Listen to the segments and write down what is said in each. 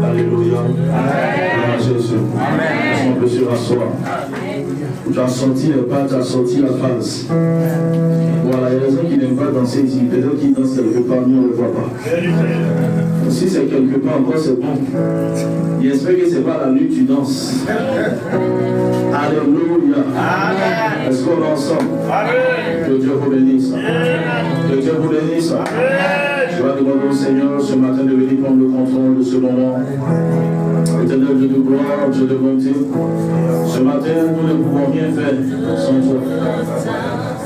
Alléluia. Amen. Jésus. Amen. On peut se rasseoir. Tu as sorti les pas, tu as sorti la face. Voilà, il y a des gens qui n'aiment pas danser ici. Les gens qui dansent quelque part, nous on ne le voit pas. Si c'est quelque part encore, c'est bon. J'espère que ce n'est pas la nuit que tu danses. Alléluia. Amen. Est-ce qu'on est ensemble? Amen. Que Dieu vous bénisse. Que Dieu vous bénisse. Je vais demander au Seigneur ce matin de venir prendre le contrôle de ce moment. Éternel Dieu de gloire, Dieu de bonté. Ce matin, nous ne pouvons rien faire sans toi.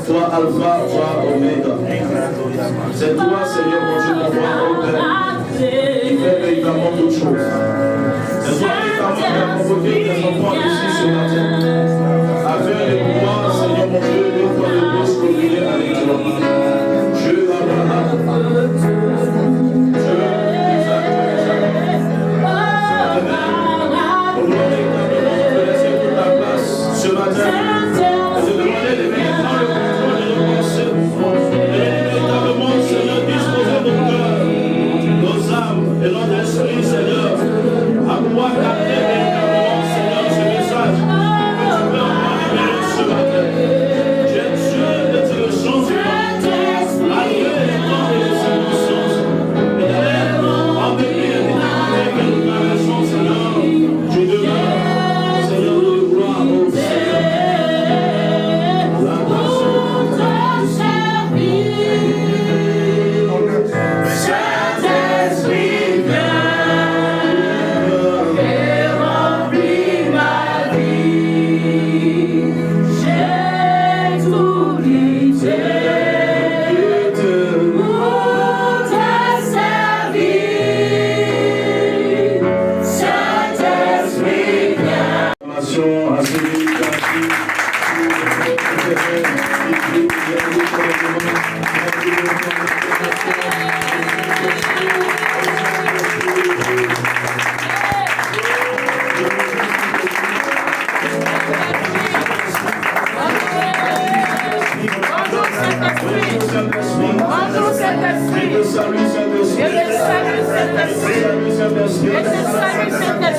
Toi Alpha, toi Oméga. C'est toi, Seigneur, mon Dieu, mon roi, mon Père, qui fait véritablement toutes choses. C'est toi véritablement qui a convoqué tes enfants ici ce matin, afin de pouvoir, Seigneur mon Dieu, une fois de plus communier avec toi. Dieu Abraham, Dieu Isaac, pour nous véritablement te laisser toute la place ce matin. Je te demandais de venir prendre le contrôle de nos pensées, de véritablement, Seigneur, disposer nos cœurs, nos âmes et notre esprit, Seigneur, à pouvoir capter véritablement, Seigneur, ce message que tu peux encore libérer ce matin. Tu es Dieu de tes changements, malgré les temps et les circonstances. Et en dépit des difficultés que nous traversons, Seigneur, tu demeures, Seigneur, de gloire au Seigneur.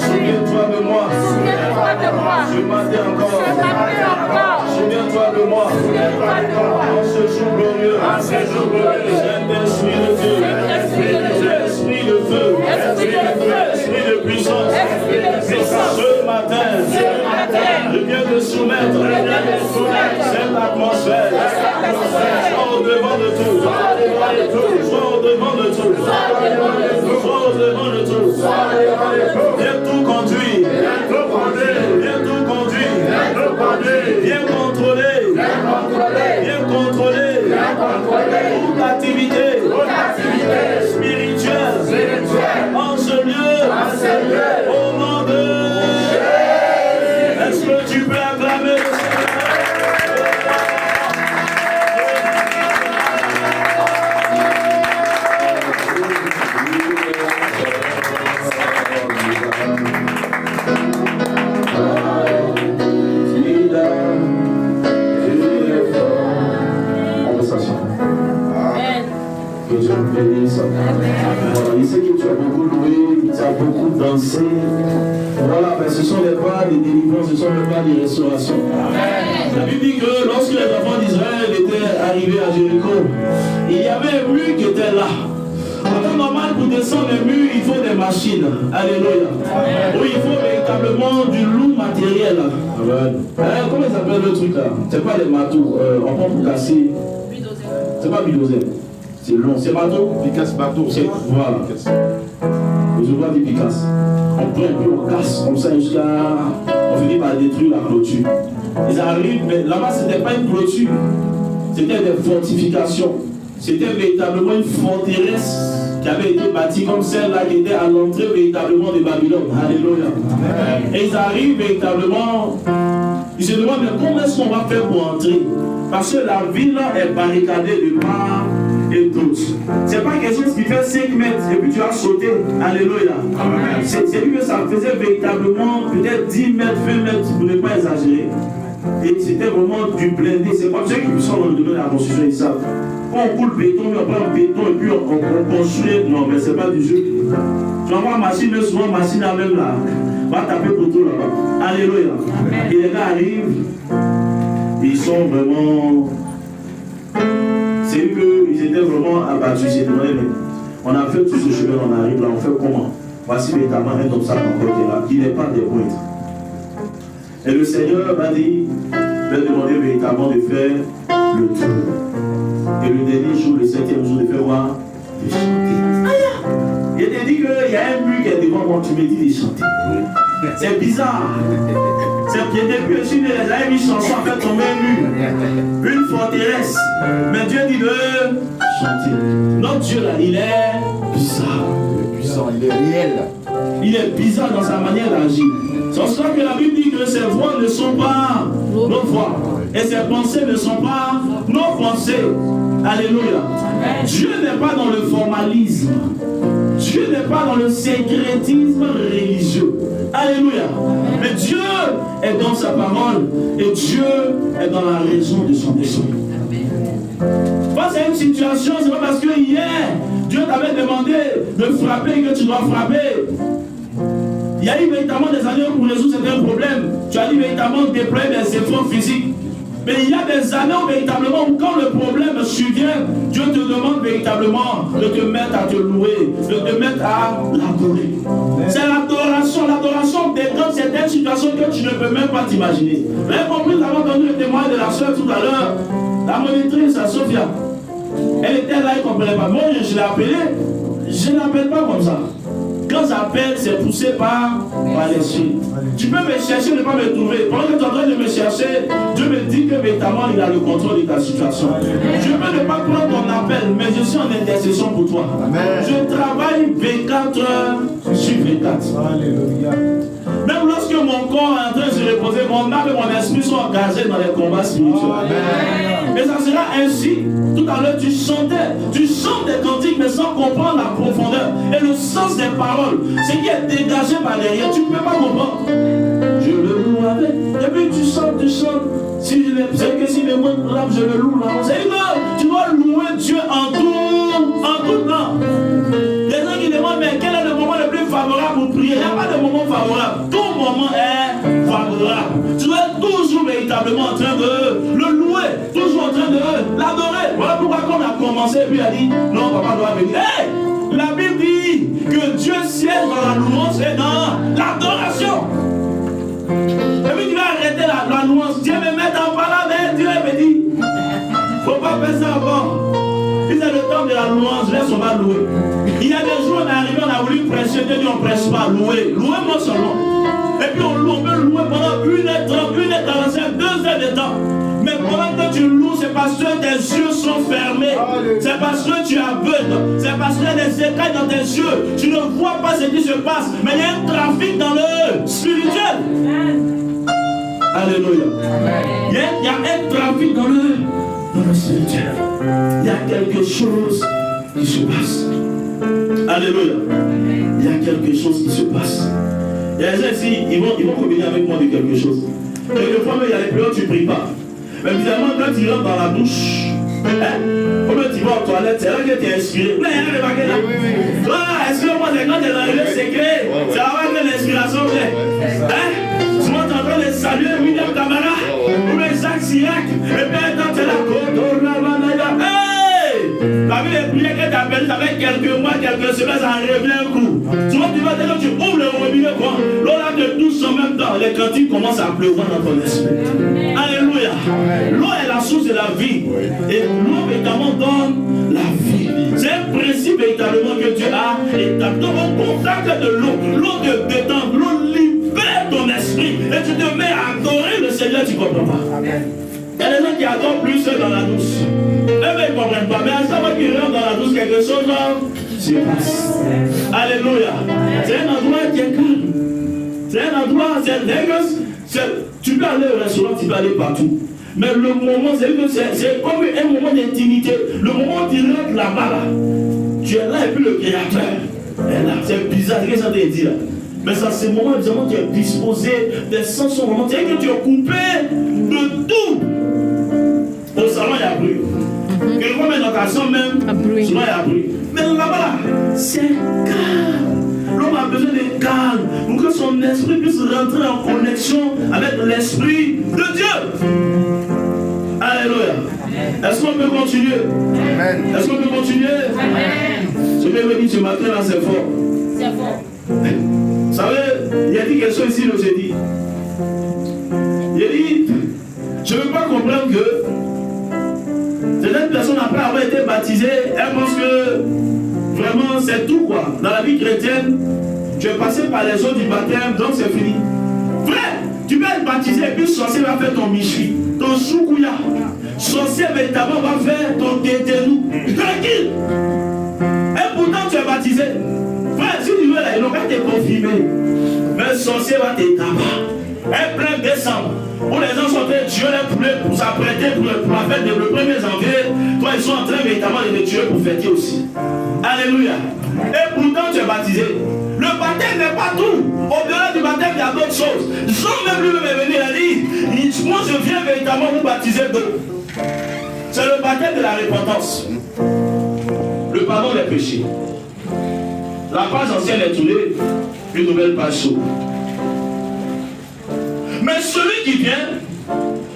Souviens-toi de moi. Je m'attends encore. Souviens-toi de moi. En ce jour glorieux. Saint-Esprit de Dieu. Esprit de feu. Esprit de puissance. Ce matin, je viens de soumettre cette atmosphère. Sois au devant de tout. Sois au devant de tout. Sois au devant de tout. Viens tout conduire. Viens tout conduire. Viens contrôler. Viens contrôler. Toute activité spirituelle en ce lieu. Au nom de Jésus. Est-ce que tu peux acclamer le Seigneur? Voilà, il sait que tu as beaucoup loué, tu as beaucoup dansé. Voilà, mais ce sont les pas des délivrances, ce sont les pas des restaurations. La Bible dit que lorsque les enfants d'Israël étaient arrivés à Jéricho, il y avait un mur qui était là. En temps normal, pour descendre les murs, il faut des machines. Alléluia. Oui, il faut véritablement du lourd matériel. Comment ils appellent le truc là? C'est pas les marteaux. On prend pour casser. C'est pas bulldozer. C'est long, c'est bateau. Picasse bateau. Voilà. Je vois des picasses. On prend un peu, on casse comme ça jusqu'à. On finit par détruire la clôture. Ils arrivent, mais là-bas, ce n'était pas une clôture. C'était des fortifications. C'était véritablement une forteresse qui avait été bâtie comme celle-là qui était à l'entrée véritablement de Babylone. Alléluia. Et ils arrivent véritablement. Ils se demandent mais comment est-ce qu'on va faire pour entrer? Parce que la ville est barricadée de part et d'autre. C'est pas quelque chose qui fait 5 mètres et puis tu as sauté. Alléluia. C'est lui que ça faisait véritablement peut-être 10 mètres, 20 mètres pour ne pas exagérer. Et c'était vraiment du blindé. C'est comme ceux qui sont dans le domaine de la construction, ils savent. Quand on coule béton, on prend le béton et puis on construit. Non, mais c'est pas du jeu. Tu vas voir machine, mais souvent machine à même là. Va taper pour tout là-bas. Alléluia. Et les gars arrivent, ils sont vraiment. C'est qu'ils étaient vraiment abattus. Ils se demandaient, mais on a fait tout ce chemin, on arrive là, on fait comment? Voici véritablement un obstacle encore qui est là. Il n'est pas des pointes. Et le Seigneur m'a dit, je vais demander véritablement de faire le tour. Et le dernier jour, le 7e jour, de faire voir, de chanter. Il te dit qu'il y a un mur qui est devant moi, tu me dis de chanter. C'est bizarre. C'est que depuis que je suis né, j'avais mis chanson en fait tomber un mur. Une forteresse. Mais Dieu dit de chanter. Notre Dieu là, il est bizarre. Il est puissant, il est réel. Il est bizarre dans sa manière d'agir. C'est pour cela que la Bible dit que ses voix ne sont pas nos voix. Et ses pensées ne sont pas nos pensées. Alléluia. Dieu n'est pas dans le formalisme. Dieu n'est pas dans le sécrétisme religieux. Alléluia. Mais Dieu est dans sa parole. Et Dieu est dans la raison de son esprit. Face à une situation, c'est pas parce que hier, Dieu t'avait demandé de frapper que tu dois frapper. Il y a eu véritablement des années pour résoudre certains problèmes. Tu as dit véritablement déployer des efforts physiques. Mais il y a des années où véritablement, quand le problème survient, Dieu te demande véritablement de te mettre à te louer, de te mettre à l'adorer. C'est l'adoration. L'adoration déclenche certaines situations que tu ne peux même pas t'imaginer. Vous avez compris, nous avons entendu le témoignage de la soeur tout à l'heure. La monitrice, la Sophia. Elle était là, elle ne comprenait pas. Moi, je l'ai appelée. Je ne l'appelle pas comme ça. Quand j'appelle, c'est poussé par l'esprit. Tu peux me chercher, ne pas me trouver. Pendant que tu es en train de me chercher, Dieu me dit que véritablement il a le contrôle de ta situation. Je peux ne pas prendre ton appel, mais je suis en intercession pour toi. Amen. Je travaille 24 heures sur 24. Alléluia. Même lorsque mon corps est en train de se reposer, mon âme et mon esprit sont engagés dans les combats spirituels. Amen. Et ça sera ainsi. Tout à l'heure, tu chantes des cantiques, mais sans comprendre la profondeur et le sens des paroles. Ce qui est dégagé par derrière, tu ne peux pas comprendre. Je le loue avec. Et puis tu chantes. Si je c'est que si le moins grave, je le loue là. C'est que tu dois louer Dieu en tout temps. Les gens qui demandent, mais quel est le moment le plus favorable pour prier? Il n'y a pas de moment favorable. Tout moment est favorable. Tu dois être toujours véritablement en train de le louer, toujours en train de l'adorer. Voilà pourquoi quand on a commencé, puis il a dit, non, papa doit venir. Hey! La Bible dit que Dieu siège dans la louange et dans l'adoration. Et puis tu vas arrêter la louange. Dieu me met en parole, mais Dieu me dit, faut pas faire ça avant. Puis c'est le temps de la louange, laisse on va louer. Il y a des jours on est arrivé, on a voulu prêcher, Dieu dit on ne prêche pas, louer. Louez-moi seulement. Et puis on peut louer pendant 1h30, 1h45, 2 heures de temps. Mais pendant que tu loues, c'est parce que tes yeux sont fermés. C'est parce que tu es aveugle. C'est parce qu'il y a des écailles dans tes yeux. Tu ne vois pas ce qui se passe. Mais il y a un trafic dans le spirituel. Alléluia. Il y a un trafic dans le spirituel. Il y a quelque chose qui se passe. Alléluia. Il y a quelque chose qui se passe. Il y a des gens ici, ils vont communier avec moi de quelque chose. Quelquefois, il y a des périodes où tu ne pries pas. Mais évidemment, quand tu rentres dans la douche, comme tu vas aux toilettes, c'est là que tu es inspiré. Vous n'avez rien remarqué là? Excuse-moi, c'est quand tu es dans le secret, c'est là que l'inspiration vient. Souvent, tu es en train de saluer William Camara, ou bien Jacques Chirac, et puis quand tu es là, la vie des prières que tu appelles, ça fait quelques mois, quelques semaines, ça revient un coup. Souvent, tu vas dire que tu ouvres le robinet, quoi. L'eau là te touche en même temps. Les cantiques commencent à pleuvoir dans ton esprit. Alléluia. L'eau est la source de la vie. Et l'eau, véritablement, donne la vie. C'est un principe, véritablement, que Dieu a établi. Donc, au contact de l'eau te détend, l'eau libère ton esprit. Et tu te mets à adorer le Seigneur, tu ne comprends pas. Amen. Il y a des gens qui adorent plus dans la douce. Eux, ils ne comprennent pas. Mais à chaque fois qu'ils rentrent dans la douce, quelque chose se passe. Alléluia. C'est un endroit qui est calme. C'est un endroit, tu peux aller au restaurant, tu peux aller partout. Mais le moment, c'est comme un moment d'intimité. Le moment où tu rentres là-bas, là, tu es là et puis le Créateur est là. C'est bizarre, qu'est-ce que ça te dit là? Mais ça, c'est le moment où tu es disposé, tes sens sont vraiment, c'est que tu es coupé de tout. Au salon, il y a bruit. Quelquefois, même dans ta chambre, même, souvent, il y a bruit. Mais là-bas, c'est calme. L'homme a besoin de calme pour que son esprit puisse rentrer en connexion avec l'esprit de Dieu. Alléluia. Est-ce qu'on peut continuer? Amen. Est-ce qu'on peut continuer? Amen. Ce que je me dis ce matin là, c'est fort. C'est fort. Vous savez, il a dit quelque chose ici le jeudi. Il a dit, je ne veux pas comprendre que certaines personnes après avoir été baptisées, elles pensent que vraiment c'est tout quoi. Dans la vie chrétienne, tu es passé par les eaux du baptême, donc c'est fini. Frère, tu vas être baptisé et puis sorcier va faire ton michi, ton soukouya. Sorcier véritablement va faire ton dédénou. Tranquille. Et pourtant tu es baptisé. Frère, si tu veux là, ils n'ont pas te confirmer. Mais le sorcier va te tabac. Un plein décembre. Où les gens sont en train de tuer les poulets pour s'apprêter pour la fête le 1er janvier. Toi, ils sont en train véritablement de te tuer pour fêter aussi. Alléluia. Et pourtant tu es baptisé. Le baptême n'est pas tout. Au-delà du baptême, il y a d'autres choses. Jean même lui-même est venu, il a dit, moi je viens véritablement vous baptiser d'eau. C'est le baptême de la repentance. Le pardon des péchés. La page ancienne est tournée, une nouvelle page s'ouvre. Mais celui qui vient,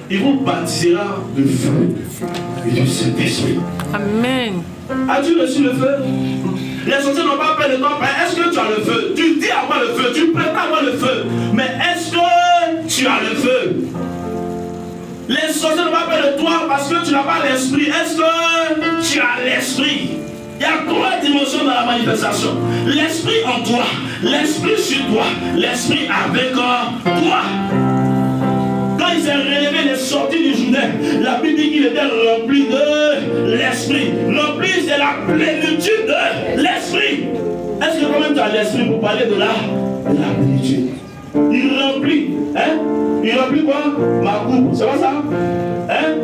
il vous baptisera de feu et du Saint-Esprit. Amen. As-tu reçu le feu? Les sorciers n'ont pas peur de toi. Est-ce que tu as le feu? Tu dis avoir le feu, tu prétends avoir le feu. Mais est-ce que tu as le feu? Les sorciers n'ont pas peur de toi parce que tu n'as pas l'esprit. Est-ce que tu as l'esprit? Il y a 3 dimensions dans la manifestation. L'esprit en toi, l'esprit sur toi, l'esprit avec toi. Quand il s'est relevé, il est sorti du Jourdain. La Bible dit qu'il était rempli de l'esprit. Rempli, c'est la plénitude de l'esprit. Est-ce que quand même tu as l'esprit pour parler de la plénitude? Il remplit, hein? Il remplit quoi? Ma coupe, c'est pas ça? Hein?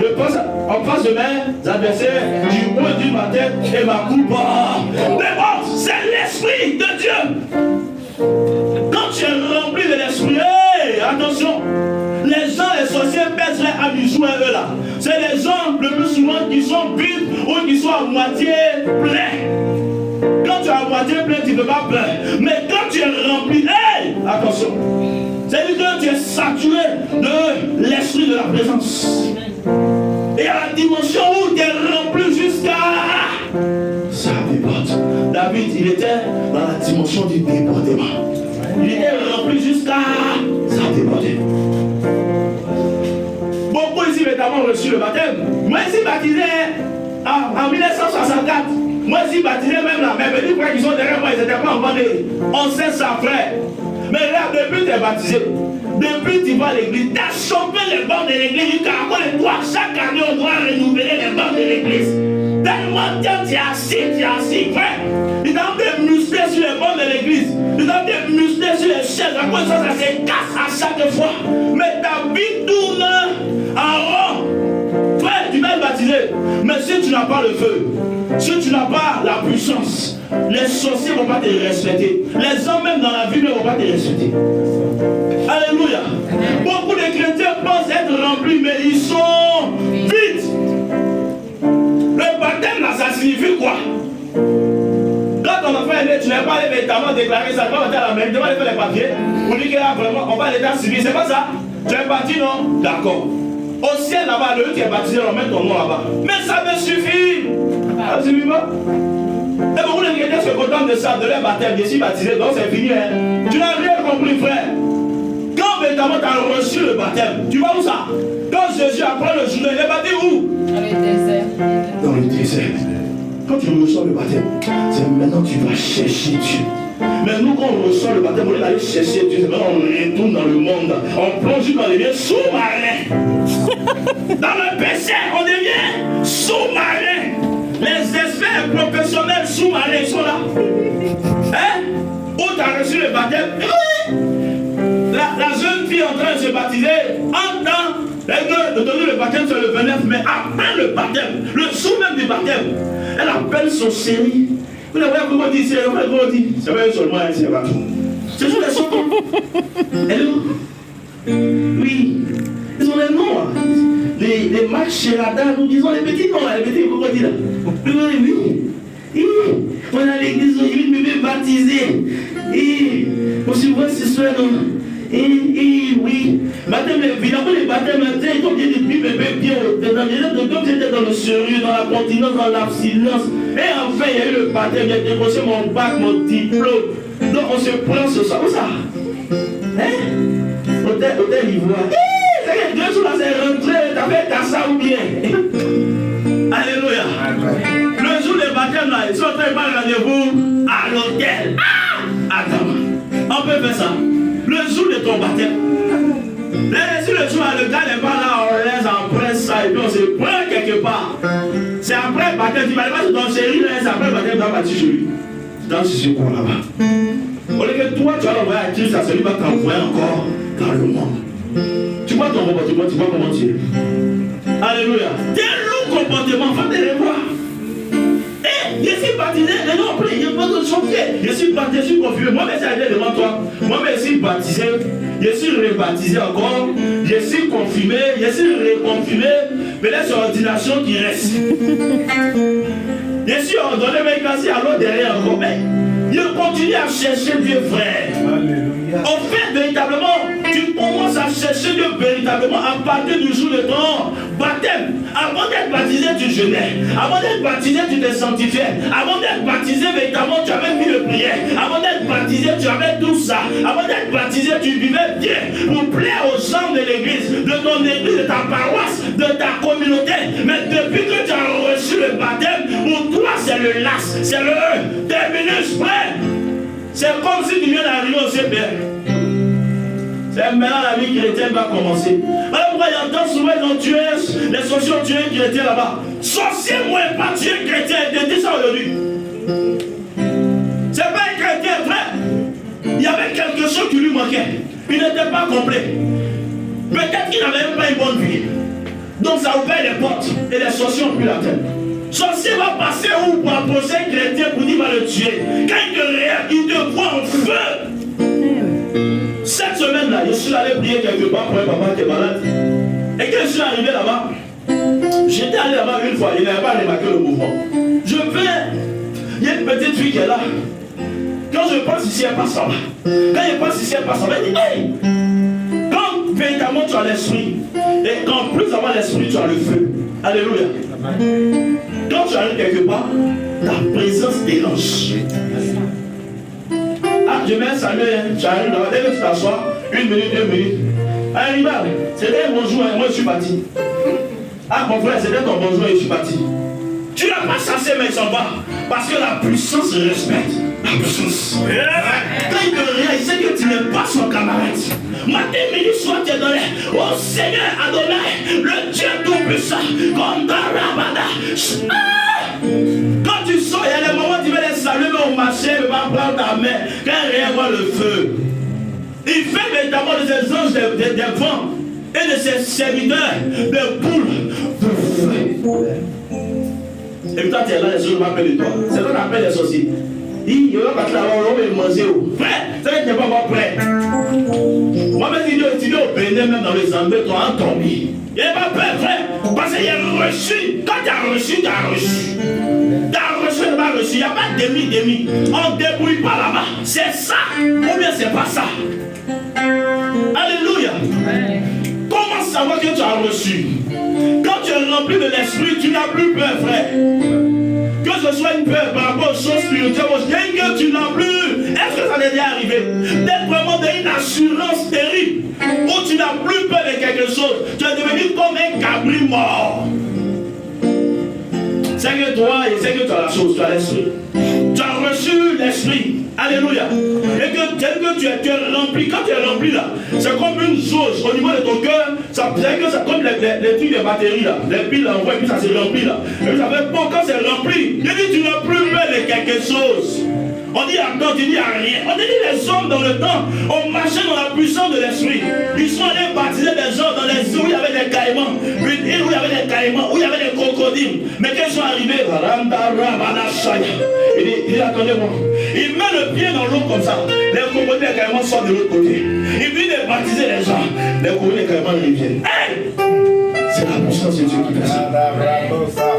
Je pense en face de mes adversaires, du point du ma tête et ma coupe. Mais bon, c'est l'esprit de Dieu. Quand tu es rempli de l'esprit, hey, attention, les gens, les sorciers pèsent les amusons eux là. C'est les gens le plus souvent qui sont vides ou qui sont à moitié pleins. Quand tu es à moitié plein, tu ne peux pas peur. Mais quand tu es rempli, hey, attention, c'est-à-dire que tu es saturé de l'esprit de la présence. Et à la dimension où tu es rempli jusqu'à ça déborde. David, il était dans la dimension du débordement. Il était rempli jusqu'à ça débordait. Beaucoup ici notamment reçu le baptême. Moi ici baptisé en 1964. Moi ici baptisé même là. Mais les frères qui sont derrière moi, ils n'étaient pas encore nés. On sait ça, frère. Mais là, depuis tu es baptisé, depuis tu vas à l'église, tu as chopé les bancs de l'église. Chaque année, on doit renouveler les bancs de l'église. Tellement tu es assis, frère. Ils ont des muscles sur les bancs de l'église. Ils ont des muscles sur les chaises. À quoi ça se casse à chaque fois. Mais ta vie tourne en rond. Frère, tu vas être baptisé. Mais si tu n'as pas le feu, si tu n'as pas la puissance, les sorciers ne vont pas te respecter. Les hommes même dans la vie ne vont pas te respecter. Alléluia. Beaucoup de chrétiens pensent être remplis, mais ils sont vides. Le baptême là, ça signifie quoi? Quand ton enfant est né, tu n'as pas véritablement déclaré ça. Quand on est à la mairie, tu vas aller faire les papiers. On dit que là vraiment, on va à l'état civil. C'est pas ça? Tu es baptisé, non? D'accord. Au ciel là-bas, le qui est baptisé, on met ton nom là-bas. Mais ça me suffit. Ça ne suffit pas. Et beaucoup de chrétiens se contentent de ça, de leur baptême. Je suis baptisé, donc c'est fini. Hein. Tu n'as rien compris, frère. Quand véritablement tu as reçu le baptême, tu vas où ça? Quand Jésus apprend le journée, il est baptisé où? Dans le désert. Dans le désert. Quand tu reçois le baptême, c'est maintenant que tu vas chercher Dieu. Mais nous, quand on reçoit le baptême, on est allé chercher Dieu. C'est maintenant on retourne dans le monde. On plonge dans les liens sous-marins. Dans le péché, on devient sous-marin. Les experts professionnels sous-marins sont là. Hein? Où tu as reçu le baptême? La jeune fille en train de se baptiser, en temps, de donner le baptême sur le 29, mais après le baptême, le jour même du baptême, elle appelle son chéri. Vous voyez comment on dit, c'est vrai seulement, c'est pas tout. Ce sont les sortants. Hello? Oui. Ils ont des noms. Hein. Les Max Sherada, nous disons les petits noms, les petits crocodiles. Oui. On est à l'église aujourd'hui, bébé baptisé. On se voit ce soir. Oui. Baptême, évidemment, les baptêmes, comme il y a des bébés bien, comme j'étais dans le sérieux, dans la continence, dans l'abstinence. Et enfin, il y a eu le baptême, j'ai décroché mon bac, mon diplôme. Donc on se prend ce soir. Où ça? Hein? Hôtel Ivoire. C'est 2 jours là, c'est rentré, t'as fait Kassa ou bien? Alléluia. Le jour des baptêmes là, ils sont en train de prendre rendez-vous à l'hôtel. Attends, on peut faire ça. Le jour de ton baptême. Si le jour le gars n'est pas là, on laisse après ça et puis on se prend quelque part. C'est après le baptême, tu vas aller voir ton chéri, c'est après le baptême, tu vas partir chez lui. Tu danses sur quoi là-bas? Au lieu que toi, tu vas l'envoyer à Christ, ça celui va t'envoyer encore dans le monde. Tu vois ton comportement, tu vois comment tu es. Alléluia. Tes lourds comportements, va te les voir. Je suis baptisé, les gens ont pris, je peux te choquer. Je suis baptisé, je suis confirmé. Moi-même, j'ai devant toi. Moi-même, je suis baptisé, je suis rebaptisé encore, je suis confirmé, je suis reconfirmé. Mais là, c'est l'ordination qui reste. Je suis ordonné, mais quand c'est à l'autre derrière encore. Mais je continue à chercher Dieu, frère. Alléluia. En fait, véritablement, tu commences à chercher Dieu véritablement à partir du jour de ton baptême. Avant d'être baptisé, tu jeûnais. Avant d'être baptisé, tu te sanctifiais. Avant d'être baptisé, véritablement, tu avais mis le prière. Avant d'être baptisé, tu avais tout ça. Avant d'être baptisé, tu vivais bien pour plaire aux gens de l'église, de ton église, de ta paroisse, de ta communauté. Mais depuis que tu as reçu le baptême, pour toi, c'est le las, c'est le E. Terminus, frère. C'est comme si tu viens d'arriver au CPR. C'est maintenant la vie chrétienne va commencer. Voilà pourquoi il y a tant souvent ils ont tué, les sorciers ont tué un chrétien là-bas. Sorcier, moi, pas tuer un chrétien, je te dis ça aujourd'hui. C'est pas un chrétien, frère. Il y avait quelque chose qui lui manquait. Il n'était pas complet. Peut-être qu'il n'avait même pas une bonne vie. Donc ça ouvert les portes et les sorciers ont pris la tête. Sorcier va passer où pour approcher un chrétien pour dire qu'il va le tuer. Quand il te voit en feu. Cette semaine-là, je suis allé prier quelque part pour un papa qui est malade. Et quand je suis arrivé là-bas, j'étais allé là-bas une fois, il n'avait pas remarqué le mouvement. Je vais, il y a une petite fille qui est là. Quand je passe ici, elle passe en bas. Quand elle passe ici, elle passe en bas. Elle dit, hey! Quand véritablement tu as l'esprit, et quand plus avant l'esprit, tu as le feu. Alléluia. Quand tu arrives quelque part, ta présence dérange. Ah, je mets un salut, tu arrives là, dès que tu t'assois, 1 minute, 2 minutes. Ah, rival, c'était un bonjour, moi je suis parti. Ah, mon frère, c'était ton bonjour et je suis parti. Tu n'as pas censé mettre son bas, parce que la puissance respecte la puissance. Quand il te regarde, il sait que tu n'es pas son camarade. Matin, midi, soir, tu es dans l'air. Oh Seigneur, Adonai, le Dieu tout-puissant, comme dans Rabada. Quand tu sors, il y a des moments où tu veux les saluer, mais au marché, il va prendre ta main. Quand rien voit le feu. Il fait véritablement de ses anges des vents et de ses serviteurs des boules de feu. Et puis toi, tu es là, les choses m'appellent toi. C'est toi qui appelles les sorciers. Il va pas là-bas, on va manger. Frère, c'est vrai que tu n'es pas encore prêt. Moi-même, si tu es au Bénin, même dans les Zambés, tu as entendu. Il n'est pas prêt, frère. Parce qu'il y a reçu. Quand tu as reçu, tu as reçu. Tu as reçu, tu n'as pas reçu. Il n'y a pas de demi-demi. On ne débrouille pas là-bas. C'est ça. Ou bien c'est pas ça. Alléluia. Comment savoir que tu as reçu? Quand tu es rempli de l'esprit, tu n'as plus peur, frère. Que ce soit une peur par rapport aux choses spirituelles, que tu n'as plus. Est-ce que ça t'est déjà arrivé? D'être vraiment dans une assurance terrible où tu n'as plus peur de quelque chose. Tu es devenu comme un cabri mort. C'est que toi, et c'est que tu as la chose, tu as l'esprit. Tu as reçu l'esprit. Alléluia. Et que tel que tu es rempli, quand tu es rempli là, c'est comme une chose au niveau de ton cœur, ça fait que c'est comme les trucs de batterie là, les piles là, on voit et puis ça s'est rempli là. Et puis ça fait bon quand c'est rempli. Je dis tu n'as plus peur de quelque chose. On dit à temps, tu dis à rien. On dit les hommes dans le temps, on marchait dans la puissance de l'esprit. Ils sont allés baptiser des gens dans les îles où il y avait des caïmans, une île où il y avait des caïmans, où il y avait des crocodiles. Mais quand ils sont arrivés, il dit attendez-moi. Il met le pied dans l'eau comme ça. Les crocodiles carrément sortent de l'autre côté. Il vient de baptiser les gens. Les crocodiles carrément reviennent. Hey! C'est la puissance de Dieu qui fait ça.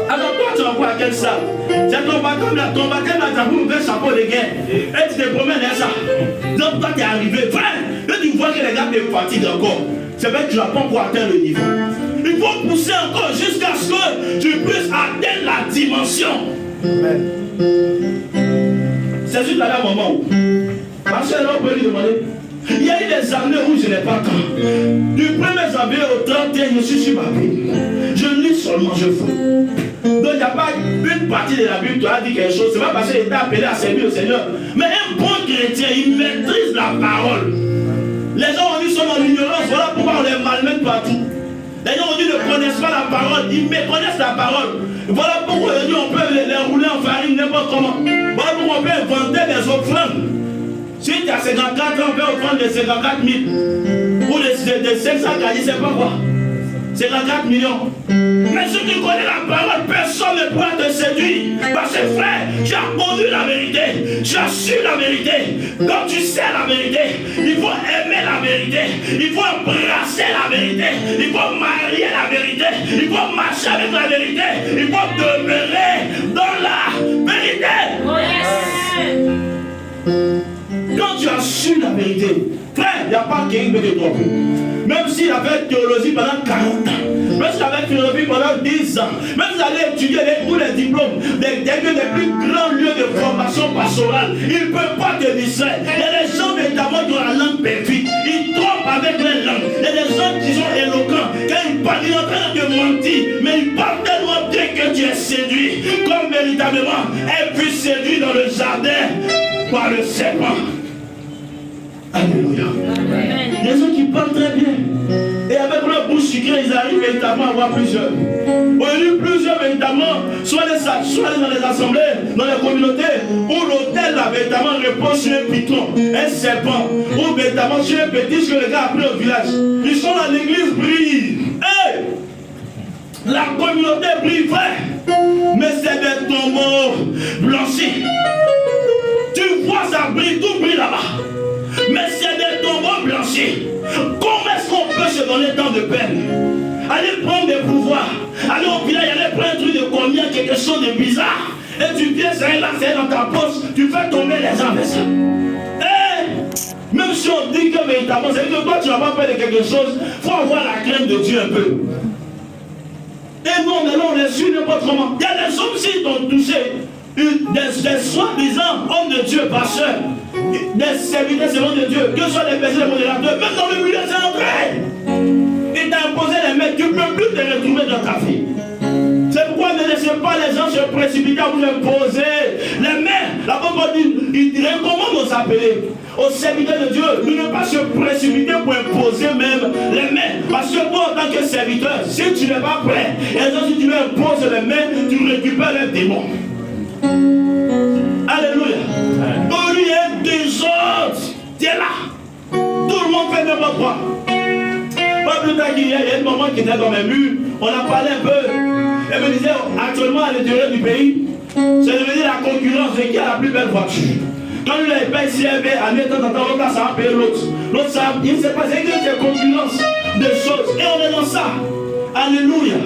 Alors toi, tu envoies à quel ça? C'est ton baptême là, tu as pour un chapeau de guerre. Et tu te promènes à ça. Donc toi, tu es arrivé. Frère, et tu vois que les gars te fatiguent encore. C'est vrai que tu n'as pas encore atteint le niveau. Il faut pousser encore jusqu'à ce que tu puisses atteindre la dimension. C'est juste à un moment où, parce que là, on peut lui demander. Il y a eu des années où je n'ai pas temps. Du 1er janvier au 31, je suis sur ma Bible. Je lis seulement, je fous. Donc il n'y a pas une partie de la Bible qui a dit quelque chose. C'est pas parce qu'il était appelé à servir au Seigneur. Mais un bon chrétien, il maîtrise la parole. Les gens ont dit sont dans l'ignorance. Voilà pourquoi on les malmène partout. Les gens ont dit ne connaissent pas la parole. Ils méconnaissent la parole. Voilà pourquoi aujourd'hui on peut les rouler en farine n'importe comment. Voilà pourquoi on peut inventer des offrandes. Si tu as 54 ans, on peut offrande de 54 000. Ou de 500 je ne sais pas quoi. 54 millions. Mais si tu connais la parole, personne ne pourra te séduire. Parce que frère, tu as connu la vérité. Tu as su la vérité. Quand tu sais la vérité, il faut aimer la vérité. Il faut embrasser la vérité. Il faut marier la vérité. Il faut marcher avec la vérité. Il faut demeurer dans la vérité. Oh yes. Quand tu as su la vérité, frère, il n'y a pas quelqu'un qui peut te tromper. Même s'il a fait théologie pendant 40 ans, même s'il a fait théologie pendant 10 ans, même s'il allait étudier tous les diplômes des plus grands lieux de formation pastorale, il ne peut pas te distraire. Il y a des gens notamment qui ont la langue perfide, ils trompent avec les langues. Il y a des gens qui sont éloquents, quand ils parlent, ils sont en train de mentir, mais ils parlent tellement bien que tu es séduit, comme véritablement elle fut séduite dans le jardin par le serpent. Alléluia. Les gens qui parlent très bien. Et avec leur bouche sucrée, ils arrivent véritablement à avoir plusieurs. Aujourd'hui, plusieurs véritablement, soit dans les assemblées, dans les communautés, où l'autel là, véritablement repose sur un python, un serpent, ou véritablement sur un petit que le gars a pris au village. Ils sont dans l'église, brille. Hey! La communauté brille, frère. Mais c'est des tombeaux blanchis. Tu vois ça brille, tout brille là-bas. Mais c'est des tombeaux blanchis. Comment est-ce qu'on peut se donner tant de peine? Aller prendre des pouvoirs, aller au village, aller prendre un truc de combien, quelque chose de bizarre. Et tu viens, c'est là, c'est dans ta poche, tu fais tomber les gens avec ça. Hey! Même si on dit que véritablement, c'est que toi tu n'as pas peur de quelque chose, il faut avoir la crainte de Dieu un peu. Et non, mais là on les suit n'importe comment. Il y a des hommes qui t'ont touché. Des soi-disant hommes de Dieu, pasteurs, des serviteurs selon de Dieu, que ce soit des personnes, des modérateurs, même dans le milieu, c'est entré. Il t'a imposé les mains, tu ne peux plus te retrouver dans ta vie. C'est pourquoi ne laissez pas les gens se précipiter à vous imposer les mains. La Bible dit, il recommande aux appelés, aux serviteurs de Dieu, de ne pas se précipiter pour imposer même les mains. Parce que toi, en tant que serviteur, si tu n'es pas prêt, et si tu leur imposes les mains, tu récupères les démons. Alléluia. Au lieu des autres, tu es là. Tout le monde fait n'importe quoi. Pas plus tard qu'il y a une maman qui était dans mes murs. On a parlé un peu. Elle me disait actuellement à l'intérieur du pays, c'est devenu la concurrence de qui a la plus belle voiture. Quand lui les paye si elle paye, à temps en temps, l'autre ça va payer l'autre. L'autre ça, il ne sait pas, c'est que c'est concurrence de choses. Et on est dans ça. Alléluia.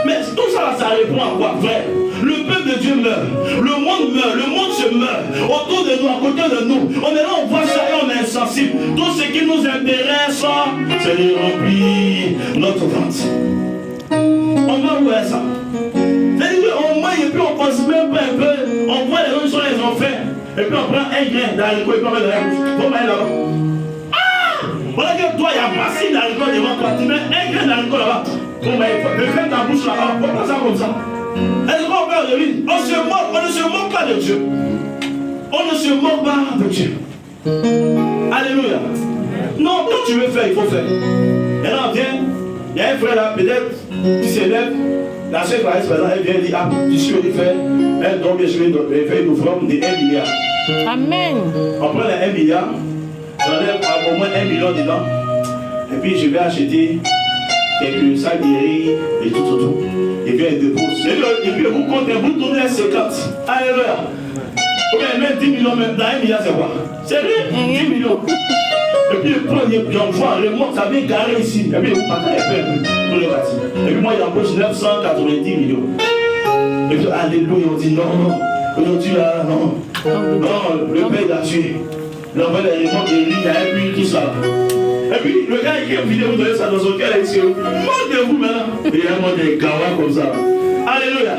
Mais tout ça, ça répond à quoi, frère? Le peuple de Dieu meurt, le monde se meurt autour de nous, à côté de nous. On est là, on voit ça et on est insensible. Tout ce qui nous intéresse, c'est de remplir notre ventre. On va où est ça? C'est-à-dire qu'on mange et puis on pense même pas un peu. On voit les autres, les ont fait. Et puis on prend un grain d'haricot et puis on met dans la bouche. On va aller là-bas. Ah! Voilà que toi, il y a passé d'haricot devant toi. Tu mets un grain d'haricot là-bas. On va aller faire ta bouche là-bas. Pourquoi ça comme ça? Est-ce qu'on parle de lui? On ne se moque pas de Dieu. On ne se moque pas de Dieu. Alléluia. Non, quand tu veux faire, il faut faire. Et là, on vient. Il y a un frère là, peut-être, qui s'élève. La chef par exemple, elle vient dire, ah, je suis venu faire un don, je vais faire une offrande de 1 milliard. Amen. On prend les 1 milliard, j'enlève au moins 1 million dedans. Et puis je vais acheter quelques sacs de riz et tout. Et puis elle dépose. Et puis vous comptez, vous tournez à 50. Alléluia. Ou bien même 10 millions millions, mais dans 1 milliard, c'est quoi? C'est rien, 10 millions. Et puis le premier j'envoie, remonte, ça vient garer ici. Et puis vous partez pour le bâtir. Et puis moi, il empoche 990 millions. Et puis, alléluia, on dit non, aujourd'hui là, non. Non, le père il a tué. L'envoi des remontes, il y a un tout ça. Et puis le gars il a une vidéo de ça dans son cœur, il dit, montez-vous maintenant. Et il y a un monde des gawa comme ça. Alléluia.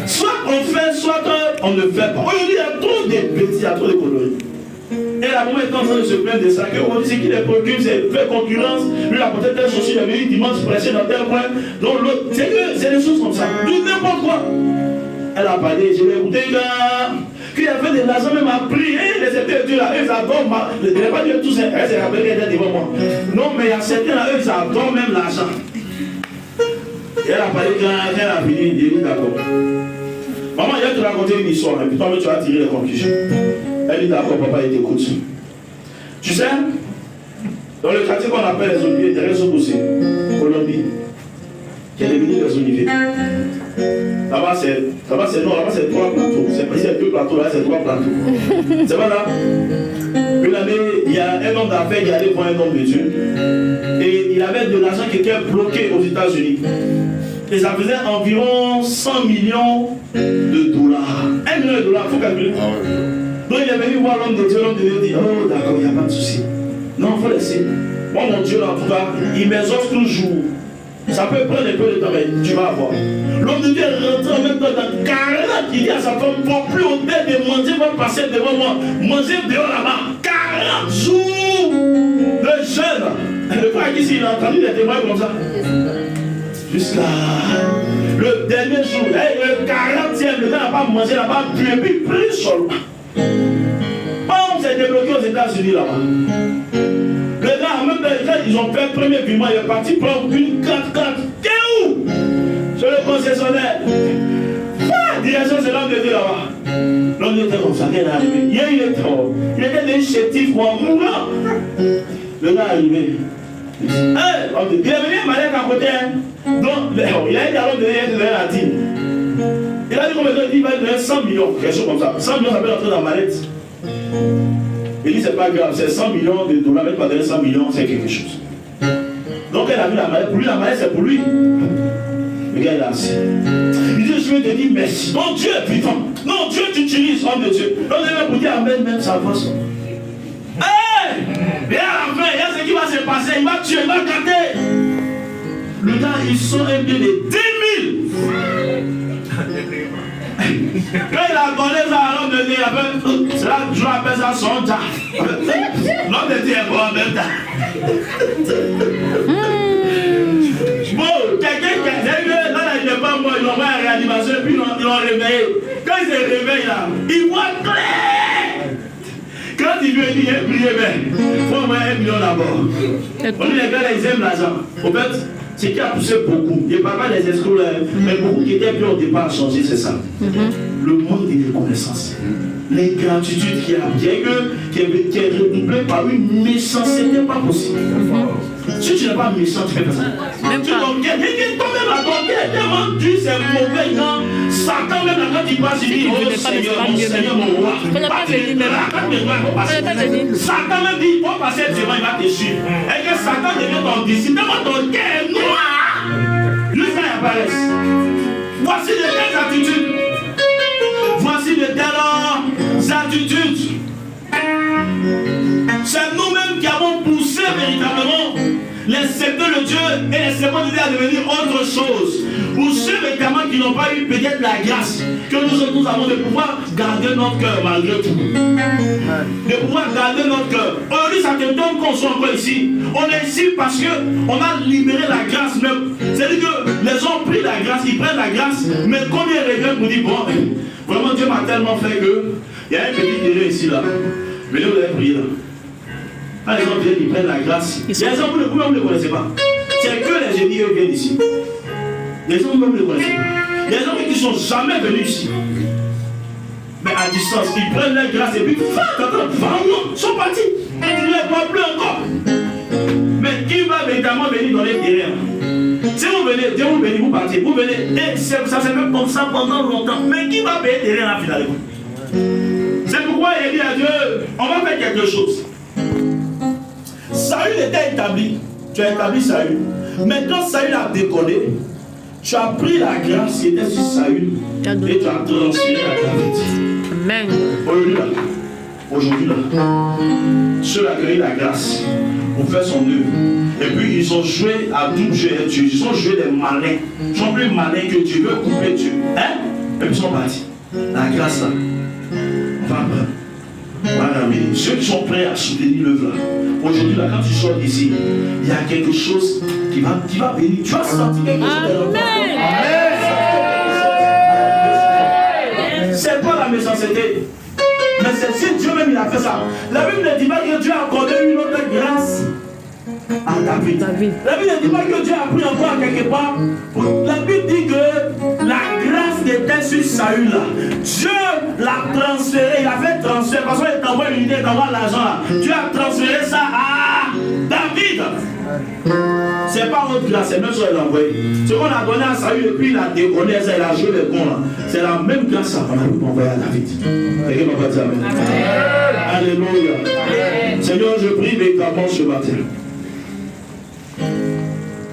Soit on fait, soit on ne fait pas. Aujourd'hui, il y a trop de bêtises, il y a trop de conneries. Et la maman est en train de se plaindre de ça, qu'on dit qu'il est procure, c'est fait concurrence, lui il a peut-être tel souci, il a venu dimanche prêcher dans tel coin, donc l'autre, c'est des choses comme ça, tout n'importe quoi. Elle a parlé, je l'ai écouté, qu'il y avait des nations même appris, et les certains Dieu là, eux ils adorent, je n'ai pas dit tout ça, elle s'est rappelée qu'elle était devant moi. Non, mais il y a certains là, eux ils adorent même l'argent. Et elle a parlé quand elle a fini, il dit d'accord. Maman, je vais te raconter une histoire, et puis toi tu vas tirer les conclusions. Elle dit d'accord, papa, il t'écoute. Tu sais, dans le quartier qu'on appelle les oliviers, derrière ce bossé, Colombie, qui est devenu les oliviers. Là-bas, c'est non, là-bas, c'est 3 plateaux. C'est pas ici, il y a 2 plateaux, là, c'est 3 plateaux. C'est pas là. Une année, il y a un homme d'affaires qui allait voir un homme de Dieu. Et il avait de l'argent qui était bloqué aux États-Unis. Et ça faisait environ 100 millions de dollars. 1 million de dollars, il faut calculer. Donc il est venu voir l'homme de Dieu dit, oh d'accord, il n'y a pas de souci. Non, il faut laisser. Moi, mon Dieu, en tout cas, il m'exauce toujours. Ça peut prendre un peu de temps, mais tu vas voir. L'homme de Dieu est rentré en même temps dans 40, il dit à sa femme, pour plus au tête de manger, va passer devant moi. Manger dehors là-bas. 40 jours. Le jeune, le frère ici, il a entendu des témoins comme ça. Jusqu'à le dernier jour, le 40e, le gars n'a pas mangé, n'a pas bu, et puis plus seulement. On s'est débloqué aux États-Unis là-bas. Le gars, en même temps, ils ont fait le premier virement, il est parti prendre une 4x4. T'es où? Sur le concessionnaire. Direction, c'est l'homme de Dieu là-bas. L'homme de Dieu était comme ça, il est arrivé. Hier, il était d'un chétif ou en mourant. Le gars est arrivé. Il est venu à Malek à côté. Donc, il a dit à l'homme de Dieu, il a donné la dîme. Il a dit combien de temps? Il va donner 100 millions, quelque chose comme ça. 100 millions, ça peut entrer dans la mallette. Il dit, c'est pas grave, c'est 100 millions de dollars, mais pas donner 100 millions, c'est quelque chose. Donc, elle a vu la mallette. Pour lui, la mallette, c'est pour lui. Le gars, il est assis. Il dit, je vais te dire merci. Non, Dieu est puissant. Non, Dieu t'utilise, homme de Dieu. Donc, il va pour dire amen, même sa force. Hey! Et à la fin, il y a ce qui va se passer. Il va tuer, il va gâter. Le gars, il sort un bien de 10 000. Quand il a donné ça à l'homme de Dieu, il a fait, c'est là que je l'appelle ça son tas. L'homme de Dieu est bon en même temps. Bon, quelqu'un qui a dit, là, il n'est pas mort, ils l'ont mis en réanimation, puis ils l'ont réveillé. Quand il se réveille là, il voit clair. Quand il lui dit, il est prié, il faut envoyer 1 million d'abord. On dit, les gars, là, ils aiment l'argent. En fait, ce qui a poussé beaucoup, il n'y a pas des escrocs, mais beaucoup qui étaient plus au départ à changer, c'est ça. Le manque de reconnaissance. L'ingratitude qui est redoublée par une méchanceté pas possible. Si tu n'es pas méchant, tu fais pas ça. Tu donnes toi-même à ton cœur, tellement dur, c'est mauvais. Non, Satan, même quand il passe, il dit, oh Seigneur, mon roi. Satan même dit, il faut passer devant, il va te suivre. Et que Satan devient ton disciple, tellement ton cœur est noir. Jusqu'à il apparaisse. Voici de telles attitudes. Voici de telles attitudes. C'est nous-mêmes qui avons poussé véritablement les secteurs de Dieu et les secteurs de Dieu à devenir autre chose. Pour ceux véritablement qui n'ont pas eu peut-être la grâce que nous avons de pouvoir garder notre cœur malgré tout. De pouvoir garder notre cœur. Aujourd'hui, ça te donne qu'on soit encore ici. On est ici parce qu'on a libéré la grâce même. C'est-à-dire que les gens ont pris la grâce, ils prennent la grâce, mais combien ils regrettent pour dire, bon, vraiment Dieu m'a tellement fait que il y a un petit délai ici là. Mais vous avez prié là. Quand les gens viennent, ils prennent la grâce. Les gens, vous ne les connaissez pas. C'est que les génies, eux, viennent ici. Les gens, vous ne les connaissez pas. Les gens qui ne sont jamais venus ici. Mais à distance, ils prennent la grâce et puis, ils sont partis. Et ils ne les voient plus encore. Mais qui va véritablement venir dans les terrains? Si vous venez, Dieu vous bénit, vous partez. Vous venez, et ça s'est fait comme ça pendant longtemps. Mais qui va payer les terrains là finalement? C'est pourquoi il dit à On va faire quelque chose. Saül était établi. Tu as établi Saül. Mais quand Saül a déconné, tu as pris la grâce qui était sur Saül et tu as transféré à David. Amen. Aujourd'hui là, ceux qui ont eu la grâce pour faire son œuvre. Et puis ils ont joué à double jeu. Ils ont joué les malins. Ils sont plus malins que Dieu. Ils veulent couper Dieu. Hein? Et puis ils sont partis. La grâce là, on va prendre. Voilà, mais ceux qui sont prêts à soutenir l'œuvre là, aujourd'hui là, quand tu sors d'ici, il y a quelque chose qui va venir. Tu vas sentir quelque chose. C'est pas la méchanceté. Mais c'est si Dieu même il a fait ça. La Bible ne dit pas que Dieu a accordé une autre grâce à David. La Bible ne dit pas que Dieu a pris encore quelque part. La Bible dit que la grâce qui était sur Saül là, Dieu l'a transféré. Il a fait transfert. Parce qu'il t'envoie l'unité, il t'envoie l'argent là. Dieu a transféré ça à David. C'est pas votre grâce, c'est même sur l'envoyé. Ce qu'on a donné à Saül et puis il a déconné, ça, il a joué les cons là. C'est la même grâce qu'on a envoyé à David. Quelqu'un va dire amen. Alléluia. Amen. Seigneur, je prie véritablement ce matin.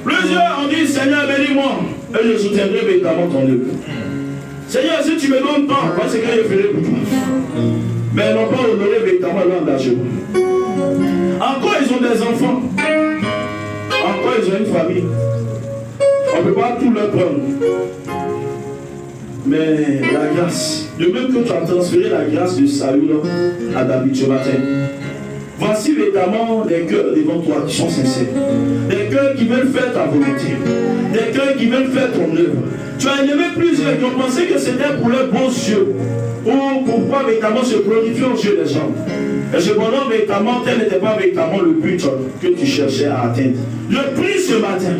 Plusieurs ont dit, Seigneur, bénis-moi. Et je soutiendrai véritablement ton œuvre. Seigneur, si tu me donnes temps, moi c'est que je ferai pour toi. Mais ils n'ont pas honoré véritablement l'engagement. Encore, ils ont des enfants. Encore, ils ont une famille. On ne peut pas tout leur prendre. Mais la grâce, de même que tu as transféré la grâce de Saül à David ce matin, voici véritablement des cœurs devant toi qui sont sincères. Des cœurs qui veulent faire ta volonté. Des cœurs qui veulent faire ton œuvre. Tu as élevé plusieurs qui ont pensé que c'était pour leurs beaux yeux. Ou pour pouvoir véritablement se glorifier aux yeux des gens. Et cependant, véritablement, tel n'était pas véritablement le but que tu cherchais à atteindre. Je prie ce matin,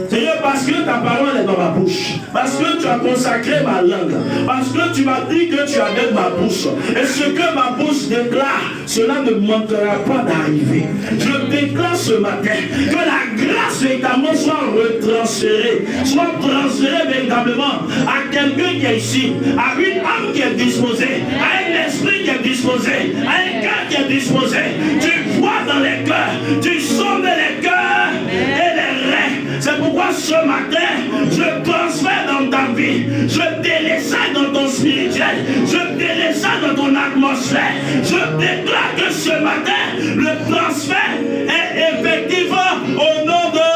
Seigneur, parce que ta parole est dans ma bouche, parce que tu as consacré ma langue, parce que tu m'as dit que tu avais ma bouche, et ce que ma bouche déclare, cela ne manquera pas d'arriver. Je déclare ce matin que la grâce véritablement soit retransférée, soit transférée véritablement à quelqu'un qui est ici, à une âme qui est disposée, à un esprit qui est disposé, à un cœur qui est disposé. Tu vois dans les cœurs, tu sondes les cœurs et les reins. C'est pourquoi ce matin, je transfère dans ta vie, je délaisse ça dans ton spirituel, je délaisse ça dans ton atmosphère. Je déclare que ce matin, le transfert est effectif au nom de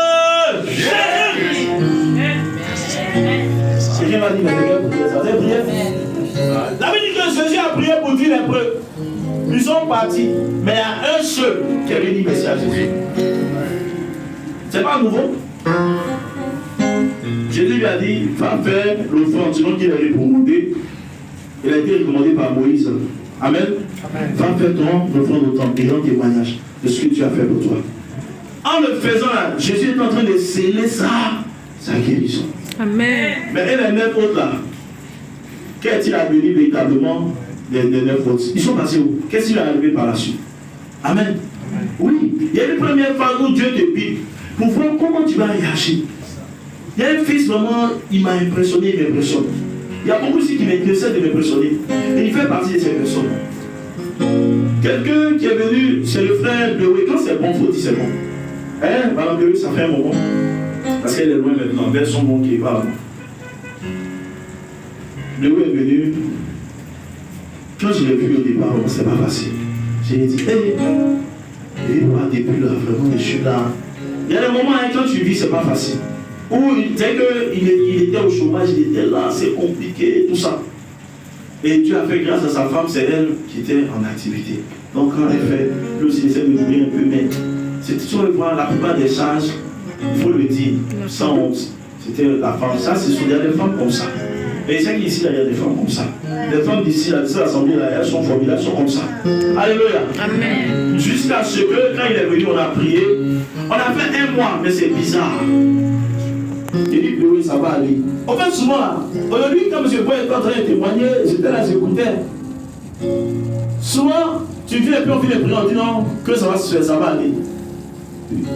Jésus. Quelqu'un m'a dit, mais vous avez prié? La Bible dit que Jésus a prié pour dire les preuves. Ils sont partis, mais il y a un seul qui avait dit merci à Jésus. C'est pas nouveau. Jésus lui a dit, va faire l'offrande, sinon qu'il est recommandé. Il a été recommandé par Moïse. Amen. Va faire ton offrande au temple et rends témoignage de ce que tu as fait pour toi. En le faisant là, Jésus est en train de sceller sa guérison. Amen. Mais et les 9 autres là, qu'est-il advenu véritablement des 9 autres? Ils sont passés où? Qu'est-ce qu'il a arrivé par la suite? Amen. Oui, il y a une première phase où Dieu te pique pour voir comment tu vas réagir. Il y a un fils vraiment, il m'a impressionné, il m'impressionne. Il y a beaucoup aussi qui essaient de m'impressionner. Et il fait partie de ces personnes. Quelqu'un qui est venu, c'est le frère de Wé. Quand c'est bon, il faut dire c'est bon. Hein, Madame de Wé, ça fait un moment. Parce qu'elle est loin maintenant, vers son bon qui parle. Le Wé est venu. Quand je l'ai vu au départ, c'est pas facile. J'ai dit, et moi, depuis là, vraiment, je suis là. Il y a des moments hein, quand tu vis, c'est pas facile. Où dès qu'il était au chômage, il était là, c'est compliqué, tout ça. Et Dieu a fait grâce à sa femme, c'est elle qui était en activité. Donc quand elle fait, lui aussi essaie de m'ouvrir un peu, mais c'est toujours voir la plupart des charges, il faut le dire, sans honte. C'était la femme, ça c'est il y a des femmes comme ça. Et c'est qu'ici, il y a des femmes comme ça. Les femmes d'ici, de cette assemblée, elles sont formidables, elles sont comme ça. Alléluia. Amen. Jusqu'à ce que, quand il est venu, on a prié. On a fait 1 mois, mais c'est bizarre. Il dit, oui, ça va aller. En fait, souvent, là, aujourd'hui, quand M. Boy est en train de témoigner, j'étais là, j'écoutais. Souvent, tu viens et puis on finit de prier, on dit non, que ça va se faire, ça va aller.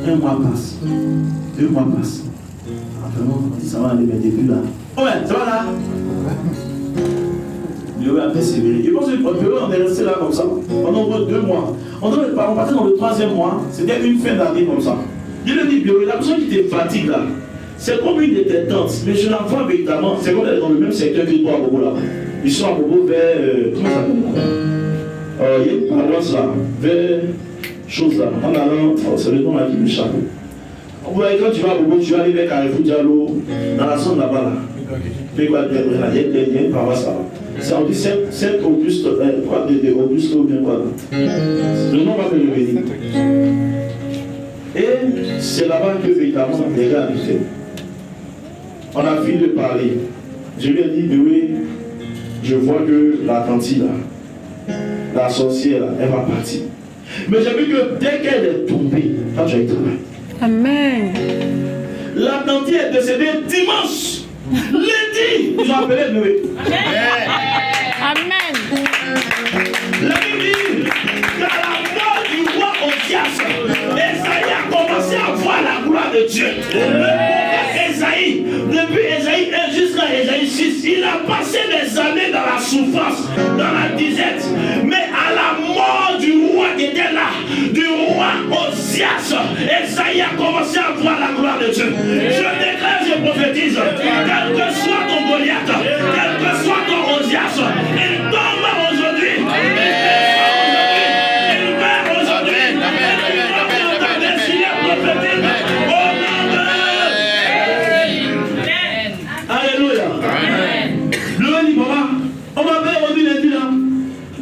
1 mois passe. 2 mois passent. Vraiment, on dit ça va aller, mais depuis là. Ouais, ça va là. Béoé a persévéré. Et pense que Béoé, on est resté là comme ça pendant 2 mois. On partait dans le 3e mois, c'était une fin d'année comme ça. Je lui ai dit, Béoé, la personne qui te fatigue là, c'est comme une de tes tantes, mais je la vois véritablement, c'est comme elle est dans le même secteur que toi à Bobo là. Ils sont à Bobo vers. Comment ça s'appelle? Il y a une paroisse là, vers. Chose là, en allant, c'est le nom là qui me chapeau. Vous voyez, quand tu vas à Bobo, tu vas aller vers Carrefour Diallo, dans la zone là-bas là. Il y a une paroisse là. C'est en 7 Auguste, quoi, de Auguste ou bien quoi. Le nom va me le venir. Et c'est là-bas que véritablement les gars habitaient. On a fini de parler. Je lui ai dit, oui, je vois que la tante là, la sorcière là, elle va partir. Mais j'ai vu que dès qu'elle est tombée, quand tu as été là. Amen. La tante est décédée dimanche. Lundi, ils ont appelé Noé. Amen. La Bible dit qu'à la mort du roi Osias, Esaïe a commencé à voir la gloire de Dieu. Esaïe, depuis Esaïe 1 jusqu'à Esaïe 6, il a passé des années dans la souffrance, dans la disette. Mais à la mort du roi qui était là, du roi Osias, Esaïe a commencé à voir la gloire de Dieu. Je déclare, je prophétise, quel que soit ton Goliath, quel que soit ton Osias, il tombe aujourd'hui. Il meurt aujourd'hui. Alléluia. Le dit, papa, on m'appelle aujourd'hui lundi là.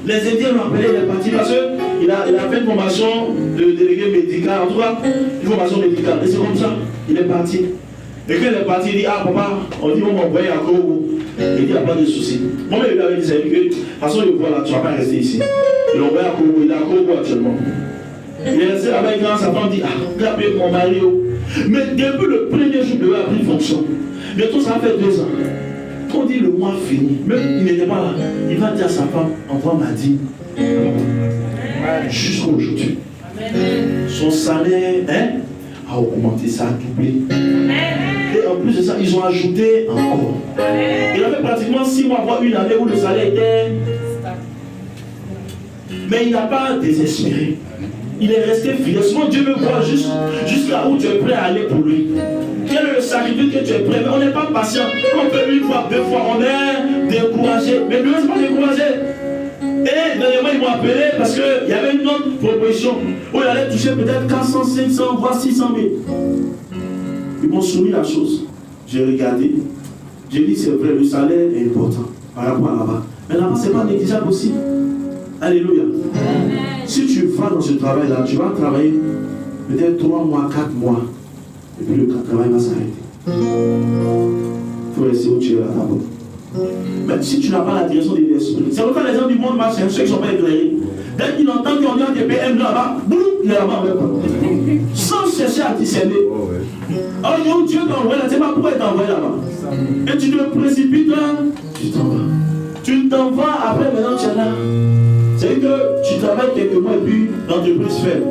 Les Indiens m'ont appelé, il est parti parce qu'il a fait une formation de délégué médical, en tout cas, une formation médicale. Et c'est comme ça, il est parti. Et quand il est parti, il dit, ah papa, on dit, on m'a envoyé à Congo. Il dit, il n'y a pas de souci. Moi, il lui avait dit, c'est que, de toute façon, il voit là, tu ne vas pas rester ici. Il l'a envoyé à Congo, il est à Congo actuellement. Il est resté avec quand sa femme dit, ah, regardez mon mari. Mais depuis le premier jour, il a pris fonction. Bientôt, ça fait 2 ans. Quand on dit le mois fini, même il n'était pas là, il va dire à sa femme, envoie ma dîme. Jusqu'à aujourd'hui. Son salaire a augmenté, ça a doublé. Et en plus de ça, ils ont ajouté encore. Il avait pratiquement 6 mois, voire une année où le salaire était. Mais il n'a pas désespéré. Il est resté fidèle. Souvent Dieu veut voir jusqu'à où tu es prêt à aller pour lui. Quel est le sacrifice que tu es prêt? Mais on n'est pas patient. Quand on fait 1 fois, 2 fois, on est découragé. Mais Dieu ne pas découragé. Et dernièrement, ils m'ont appelé parce qu'il y avait une autre proposition où il allait toucher peut-être 400, 500, voire 600 000. Ils m'ont soumis la chose. J'ai regardé. J'ai dit, c'est vrai, le salaire est important par rapport à là-bas. Mais là-bas, ce n'est pas négligeable aussi. Alléluia. Amen. Si tu vas dans ce travail-là, tu vas travailler peut-être 3 mois, 4 mois. Et puis le travail va s'arrêter. Il faut rester où tu es là d'abord. Mais si tu n'as pas la direction de l'esprit, c'est pourquoi les gens du monde marchent, ceux qui ne sont pas éclairés. Dès qu'ils entendent qu'on dit des PM là-bas, boum, il est là-bas même. Sans chercher à discerner. Alors Dieu t'envoie là, tu ne sais pas pourquoi il t'envoie là-bas. Et tu te précipites là, tu t'en vas. Tu t'en vas, après maintenant tu es là. C'est que tu travailles quelques mois et puis l'entreprise fait.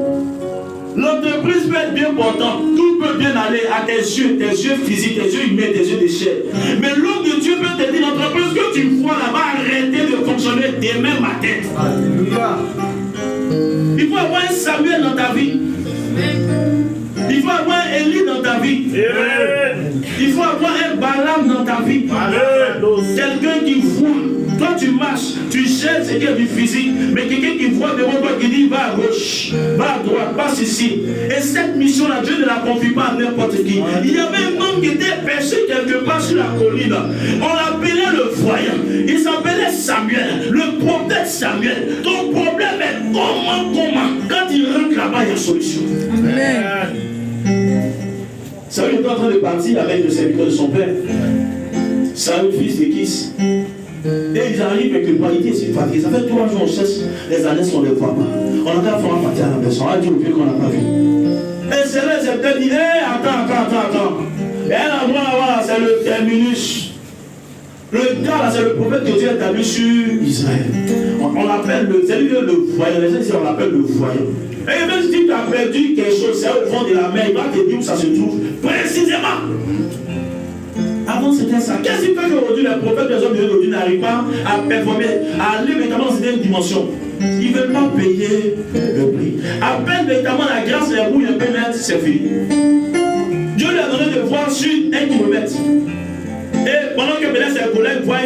L'entreprise peut être bien portant, tout peut bien aller à tes yeux physiques, tes yeux humains, tes yeux de chair. Mais l'homme de Dieu peut te dire, l'entreprise que tu vois là-bas, arrêter de fonctionner demain matin. Alléluia. Il faut avoir un Samuel dans ta vie. Il faut avoir un Élie dans ta vie. Il faut avoir un Balaam dans ta vie. Quelqu'un qui voit. Toi tu marches, tu cherches ce qui est du physique, mais quelqu'un qui voit devant toi qui dit va à gauche, va à droite, passe ici. Et cette mission-là, Dieu ne la confie pas à n'importe qui. Il y avait un homme qui était perché quelque part sur la colline. On l'appelait le voyant. Il s'appelait Samuel, le prophète Samuel. Ton problème est comment. Quand il rentre là-bas, il y a solution. Amen. Samuel était en train de partir avec le serviteur de son père. Samuel, fils de Kis. Et ils arrivent quelque part, ils disent c'est fatigué. Ça fait 3 jours on cherche les années on ne les voit pas. On a qu'à faire un parti à la personne. On a dit au vieux qu'on n'a pas vu. Et c'est là, c'est peut-être dit, attends. Et là, c'est le terminus. Le gars là, c'est le prophète que Dieu a établi sur Israël. On l'appelle c'est lui le voyant. Les gens disent on l'appelle le voyant. Et même si tu as perdu quelque chose, c'est au fond de la mer, il va te dire où ça se trouve précisément. Avant c'était ça. Qu'est-ce qui fait qu'aujourd'hui les prophètes, les hommes d'aujourd'hui n'arrivent pas à performer, à aller véritablement dans cette dimension? Ils ne veulent pas payer le prix. À peine véritablement la grâce les rouille un peu net, c'est fini. Dieu lui a donné de voir sur 1 kilomètre. Et pendant que peut-être ses collègues voient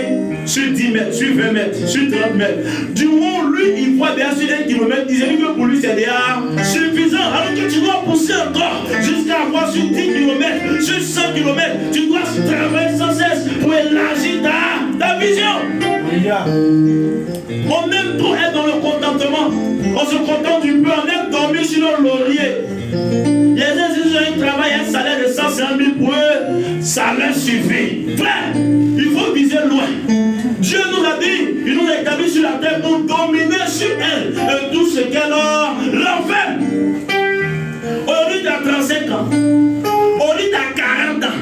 sur 10 mètres, sur 20 mètres, sur 30 mètres, du moment lui il voit déjà sur 1 kilomètre, il dit que pour lui c'est déjà suffisant. Alors que tu dois pousser encore jusqu'à avoir sur 10 km, sur 100 km, tu dois travailler sans cesse pour élargir ta vision. On aime trop être dans le contentement. On se contente du peu, on aime dormir sur nos lauriers. Il y a des gens qui travaillent un salaire de 150 000 pour eux, ça leur suffit. Frère, il faut viser loin. Dieu nous a dit, il nous a établi sur la terre pour dominer sur elle et tout ce qu'elle a fait. Aujourd'hui, tu as 35 ans. Aujourd'hui, tu as 40 ans.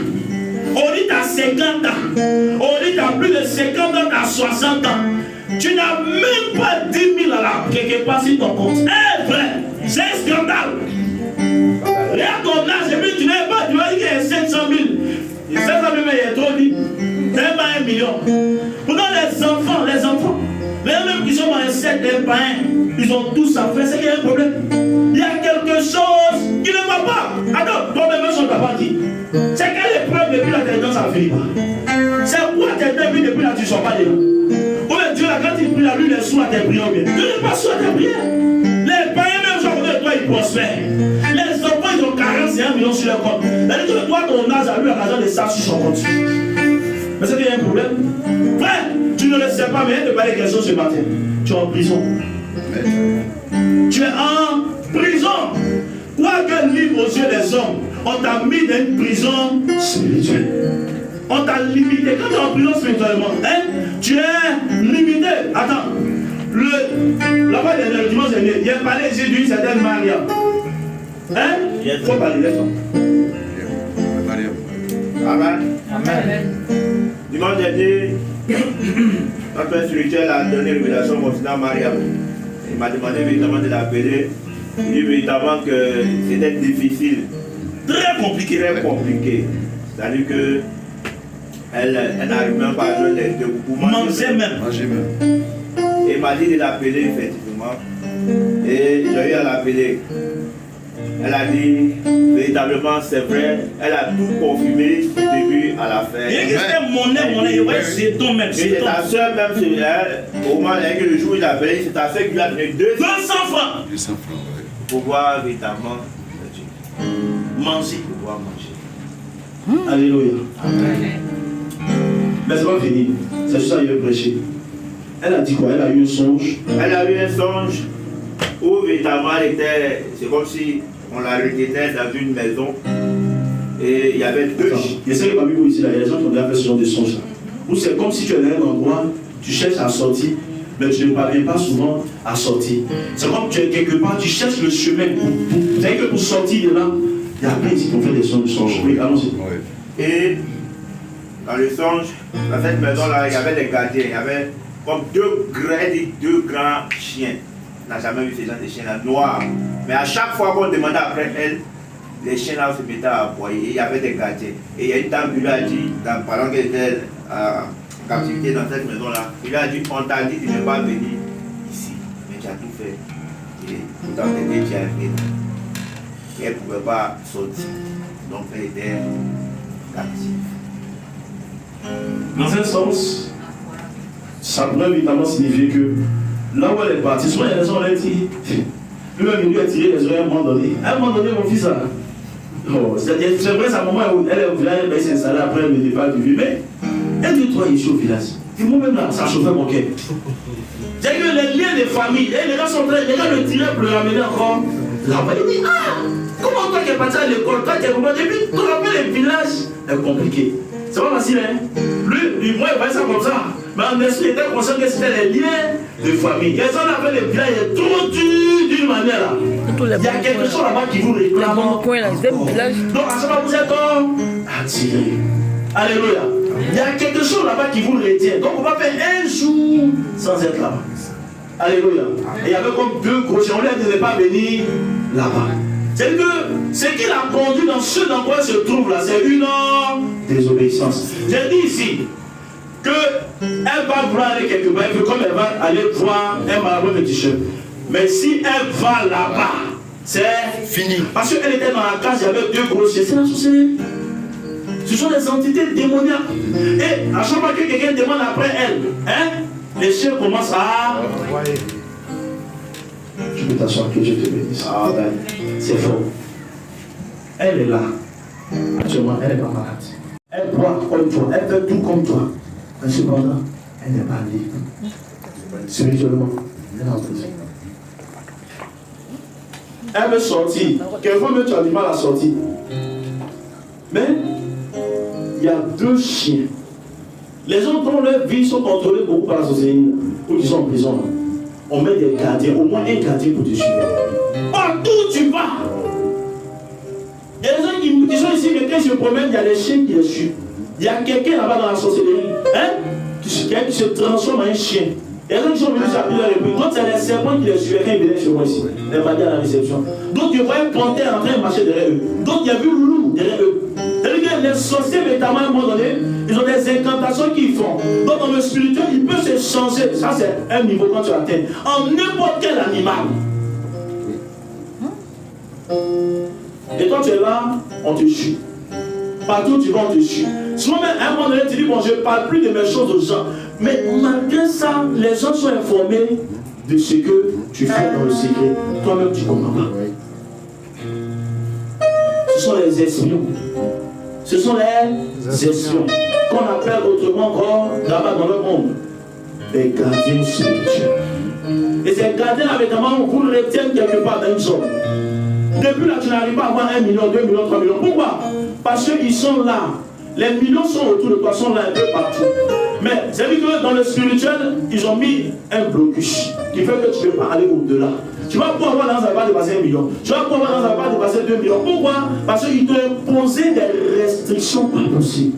Aujourd'hui, tu as 50 ans. Aujourd'hui, tu as plus de 50 ans, tu as 60 ans. Tu n'as même pas 10 000 à la quelque part sur ton compte. Eh frère, c'est un scandale. Regarde ton âge, et puis tu n'as pas, tu vas dire qu'il y a 700 000. 700 000, mais il est trop dit. Même pas 1 million. Pourtant, les enfants, même qui sont dans les 7 des païens, ils ont tous à faire. C'est qu'il y a un problème. Il y a quelque chose qui ne va pas. Attends, toi-même, son papa dit. C'est quelle épreuve depuis la tête, ça ne finit pas. C'est quoi tes débits depuis là, tu ne sors pas dedans. Oh, mais Dieu, quand il prie, lui, il est sous à tes prières. Dieu n'est pas sous à tes prières. Les païens, même genre de toi, ils prospèrent. Les enfants, ils ont 41 millions sur leur compte. C'est-à-dire que toi, ton âge, à lui, a l'argent de ça sur son compte. Mais c'est qu'il y a un problème. Frère, tu ne le sais pas, mais il te parle de quelque chose ce matin. Tu es en prison. Tu es en prison. Quoique libre aux yeux des hommes, on t'a mis dans une prison spirituelle. On t'a limité. Quand tu es en prison spirituellement, hein, tu es limité. Attends. La fois dernière, le dimanche dernier, il a parlé ici d'une certaine Maria. Hein? Il faut parler de ça. Amen. Amen. Dimanche dernier, notre père spirituel a donné une révélation concernant Maria. Il m'a demandé véritablement de l'appeler. Il dit véritablement que c'était difficile. Très compliqué. Très compliqué. C'est-à-dire que elle n'arrive même pas à jouer les deux pour manger même. Et il m'a dit de l'appeler effectivement. Et j'ai eu à l'appeler. Elle a dit, véritablement, c'est vrai, elle a tout confirmé du début à la fin. Et c'était monnaie, c'est ton même. C'est ta soeur même, c'est elle, au moment où le jour où il a payé, c'est ta soeur qui lui a donné 200 francs. 200 francs, oui. Pour pouvoir véritablement manger. Pour pouvoir manger. Alléluia. Amen. Mais c'est pas fini. C'est juste ça qu'il veut prêcher. Elle a dit quoi? Elle a eu un songe. Elle a eu un songe où véritablement elle était, c'est comme si on la retenait dans une maison et il y avait deux. Il y a parmi vous ici, là, il y a des gens qui ont déjà fait ce genre de songe. Où c'est comme si tu es dans un endroit, tu cherches à sortir, mais tu ne parviens pas souvent à sortir. C'est comme tu es quelque part, tu cherches le chemin. C'est que pour sortir de là, il y a plein qui ont fait des songes. Oui, allons-y. Et dans le songe, dans cette maison-là, il y avait des gardiens, il y avait comme deux grands chiens. On n'a jamais vu ces gens de chiens-là, noirs. Mais à chaque fois qu'on demandait après elle, les chiens-là se mettaient à aboyer. Et il y avait des gardiens. Et il y a une dame qui lui a dit, pendant qu'elle était en captivité dans cette maison-là, il lui a dit, on t'a dit de ne pas venir ici. Mais tu as tout fait. Et pourtant, tu es arrivé. Et elle ne pouvait pas sortir. Donc elle était captive. Dans un sens, ça pourrait évidemment signifier que là où elle est partie, soit il y a des gens qui ont dit, lui-même il lui a tiré les oreilles à un moment donné. À un moment donné, mon fils a. Oh, c'est vrai, c'est un moment où elle est au village, elle s'est installée après le départ du village. Mais elle dit, toi ici au village. Et moi-même là, ça chauffait mon cœur. C'est que les liens de famille, et les gens sont très. Les gens le tiraient pour le ramener encore là-bas. Il dit, ah, comment toi qui es parti à l'école, toi qui es compris, et puis tu rappelles le village, c'est compliqué. C'est pas facile, hein? Lui, moi, il voyait ça comme ça. Mais en esprit, il était conscient que c'était les liens de famille. Et ça, on appelle les villages, il est trop dur d'une manière là. Il y a quelque chose là-bas qui vous réclame. Donc, à ce moment, vous êtes attiré. Alléluia. Il y a quelque chose là-bas qui vous retient. Donc, on va faire un jour sans être là-bas. Alléluia. Et il y avait comme deux crochets. On lui a dit de ne pas venir là-bas. C'est que ce qui l'a conduit dans ce dans quoi elle se trouve là, c'est une désobéissance. J'ai dit ici qu'elle va vouloir aller quelque part, comme elle va aller voir un marabout de t-shirt. Mais si elle va là-bas, c'est fini. Parce qu'elle était dans la case, il y avait 2 gros chiens. C'est la sorcellerie. Ce sont des entités démoniaques. Et à chaque fois que quelqu'un demande après elle, les chiens commencent à... Tu peux t'asseoir, que je te bénisse. C'est faux. Elle est là. Actuellement, elle est pas malade. Elle boit comme toi, elle fait tout comme toi. Mais cependant, elle n'est pas libre. Spirituellement, elle est en prison. Elle veut sortir. Quelquefois, même tu as du mal à sortir. Mais il y a 2 chiens. Les gens dont leur vie sont contrôlées beaucoup par la société, ou qui sont en prison. On met des gardiens, au moins un gardien pour te suivre. Partout où tu vas. Il y a des gens qui sont ici, quelqu'un se promène, il y a des chiens qui les suivent. Il y a quelqu'un là-bas dans la sorcellerie, qui se transforme en un chien. Il y a des gens qui sont venus à plusieurs reprises. D'autres, c'est les serpents qui les suivaient quand ils venaient chez moi ici. Les bandits à la réception. D'autres, ils voyaient panthère en train de marcher derrière eux. D'autres, il y a vu loup derrière eux. C'est-à-dire que les sorciers, notamment à un moment donné, ils ont des incantations qu'ils font. Donc, dans le spirituel, il peut se changer. Ça, c'est un niveau quand tu atteins. En n'importe quel animal. Et toi, tu es là, on te suit. Partout où tu vas, on te suit. Souvent, même, à un moment donné, tu dis, bon, je ne parle plus de mes choses aux gens. Mais malgré ça, les gens sont informés de ce que tu fais dans le secret. Toi-même, tu ne comprends pas. Ce sont les espions. Ce sont les espions. Qu'on appelle autrement encore, là-bas dans le monde, les gardiens spirituels. Et ces gardiens, évidemment, vous le retiennent quelque part dans une zone. Depuis là, tu n'arrives pas à avoir 1 million, 2 millions, 3 millions. Pourquoi? Parce qu'ils sont là. Les millions sont autour de toi, sont là un peu partout. Mais c'est vrai que dans le spirituel, ils ont mis un blocus qui fait que tu ne peux pas aller au-delà. Tu vas pouvoir avoir dans un pas dépasser 1 million. Tu vas pouvoir avoir dans un pas dépasser 2 millions. Pourquoi? Parce qu'ils t'ont imposé des restrictions pas possibles.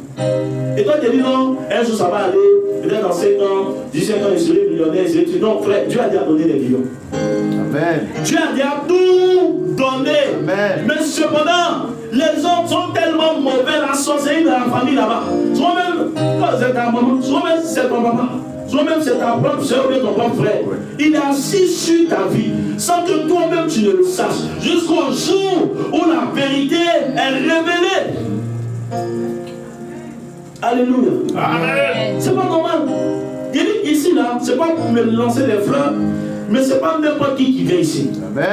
Et toi, tu te dis non, un jour ça va aller, peut-être dans 5 ans, 15 ans, je serai millionnaire. Non, frère, Dieu a déjà donné des millions. Amen. Dieu a déjà tout donné. Amen. Mais cependant, les autres sont tellement mauvais, la sorcellerie de la famille là-bas. Soit même, c'est ta maman, soit même c'est ton papa, soit même c'est ta propre soeur ou ton propre frère. Il est assis sur ta vie, sans que toi-même tu ne le saches, jusqu'au jour où la vérité est révélée. Alléluia. Amen. C'est pas normal. Il dit ici là, c'est pas pour me lancer des fleurs, mais c'est pas n'importe qui vient ici. Amen.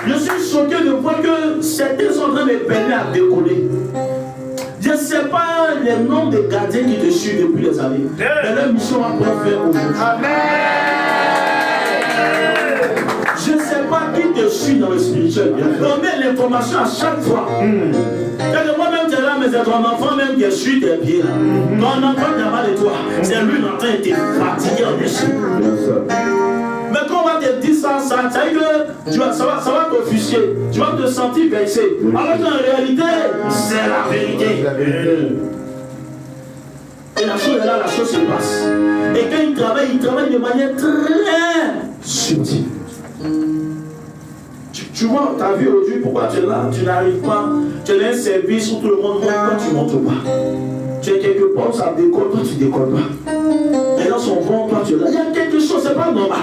Et je suis choqué de voir que certains sont en train de peiner à décoller. Je ne sais pas les noms des gardiens qui te suivent depuis des années. Mais leur mission va pouvoir faire aujourd'hui. Amen. Je ne sais pas qui te suit dans le spirituel. Donnez l'information à chaque fois. Et moi-même, tu es là, mais c'est ton enfant même qui suit tes pieds. Ton enfant qui a mal de toi. C'est lui en train de te fatiguer en échec. Mais quand on va te dire ça veut dire que ça va t'offusquer. Tu vas te sentir vexé. Alors qu'en réalité, c'est la vérité. Et la chose est là, la chose se passe. Et quand il travaille de manière très subtile. Tu vois, tu as vu aujourd'hui pourquoi tu es là, tu n'arrives pas, tu as un service où tout le monde monte, toi tu ne montes pas. Tu es quelque part, ça décolle, toi tu ne décolles pas. Les gens sont bons, toi tu es là. Il y a quelque chose, c'est pas normal.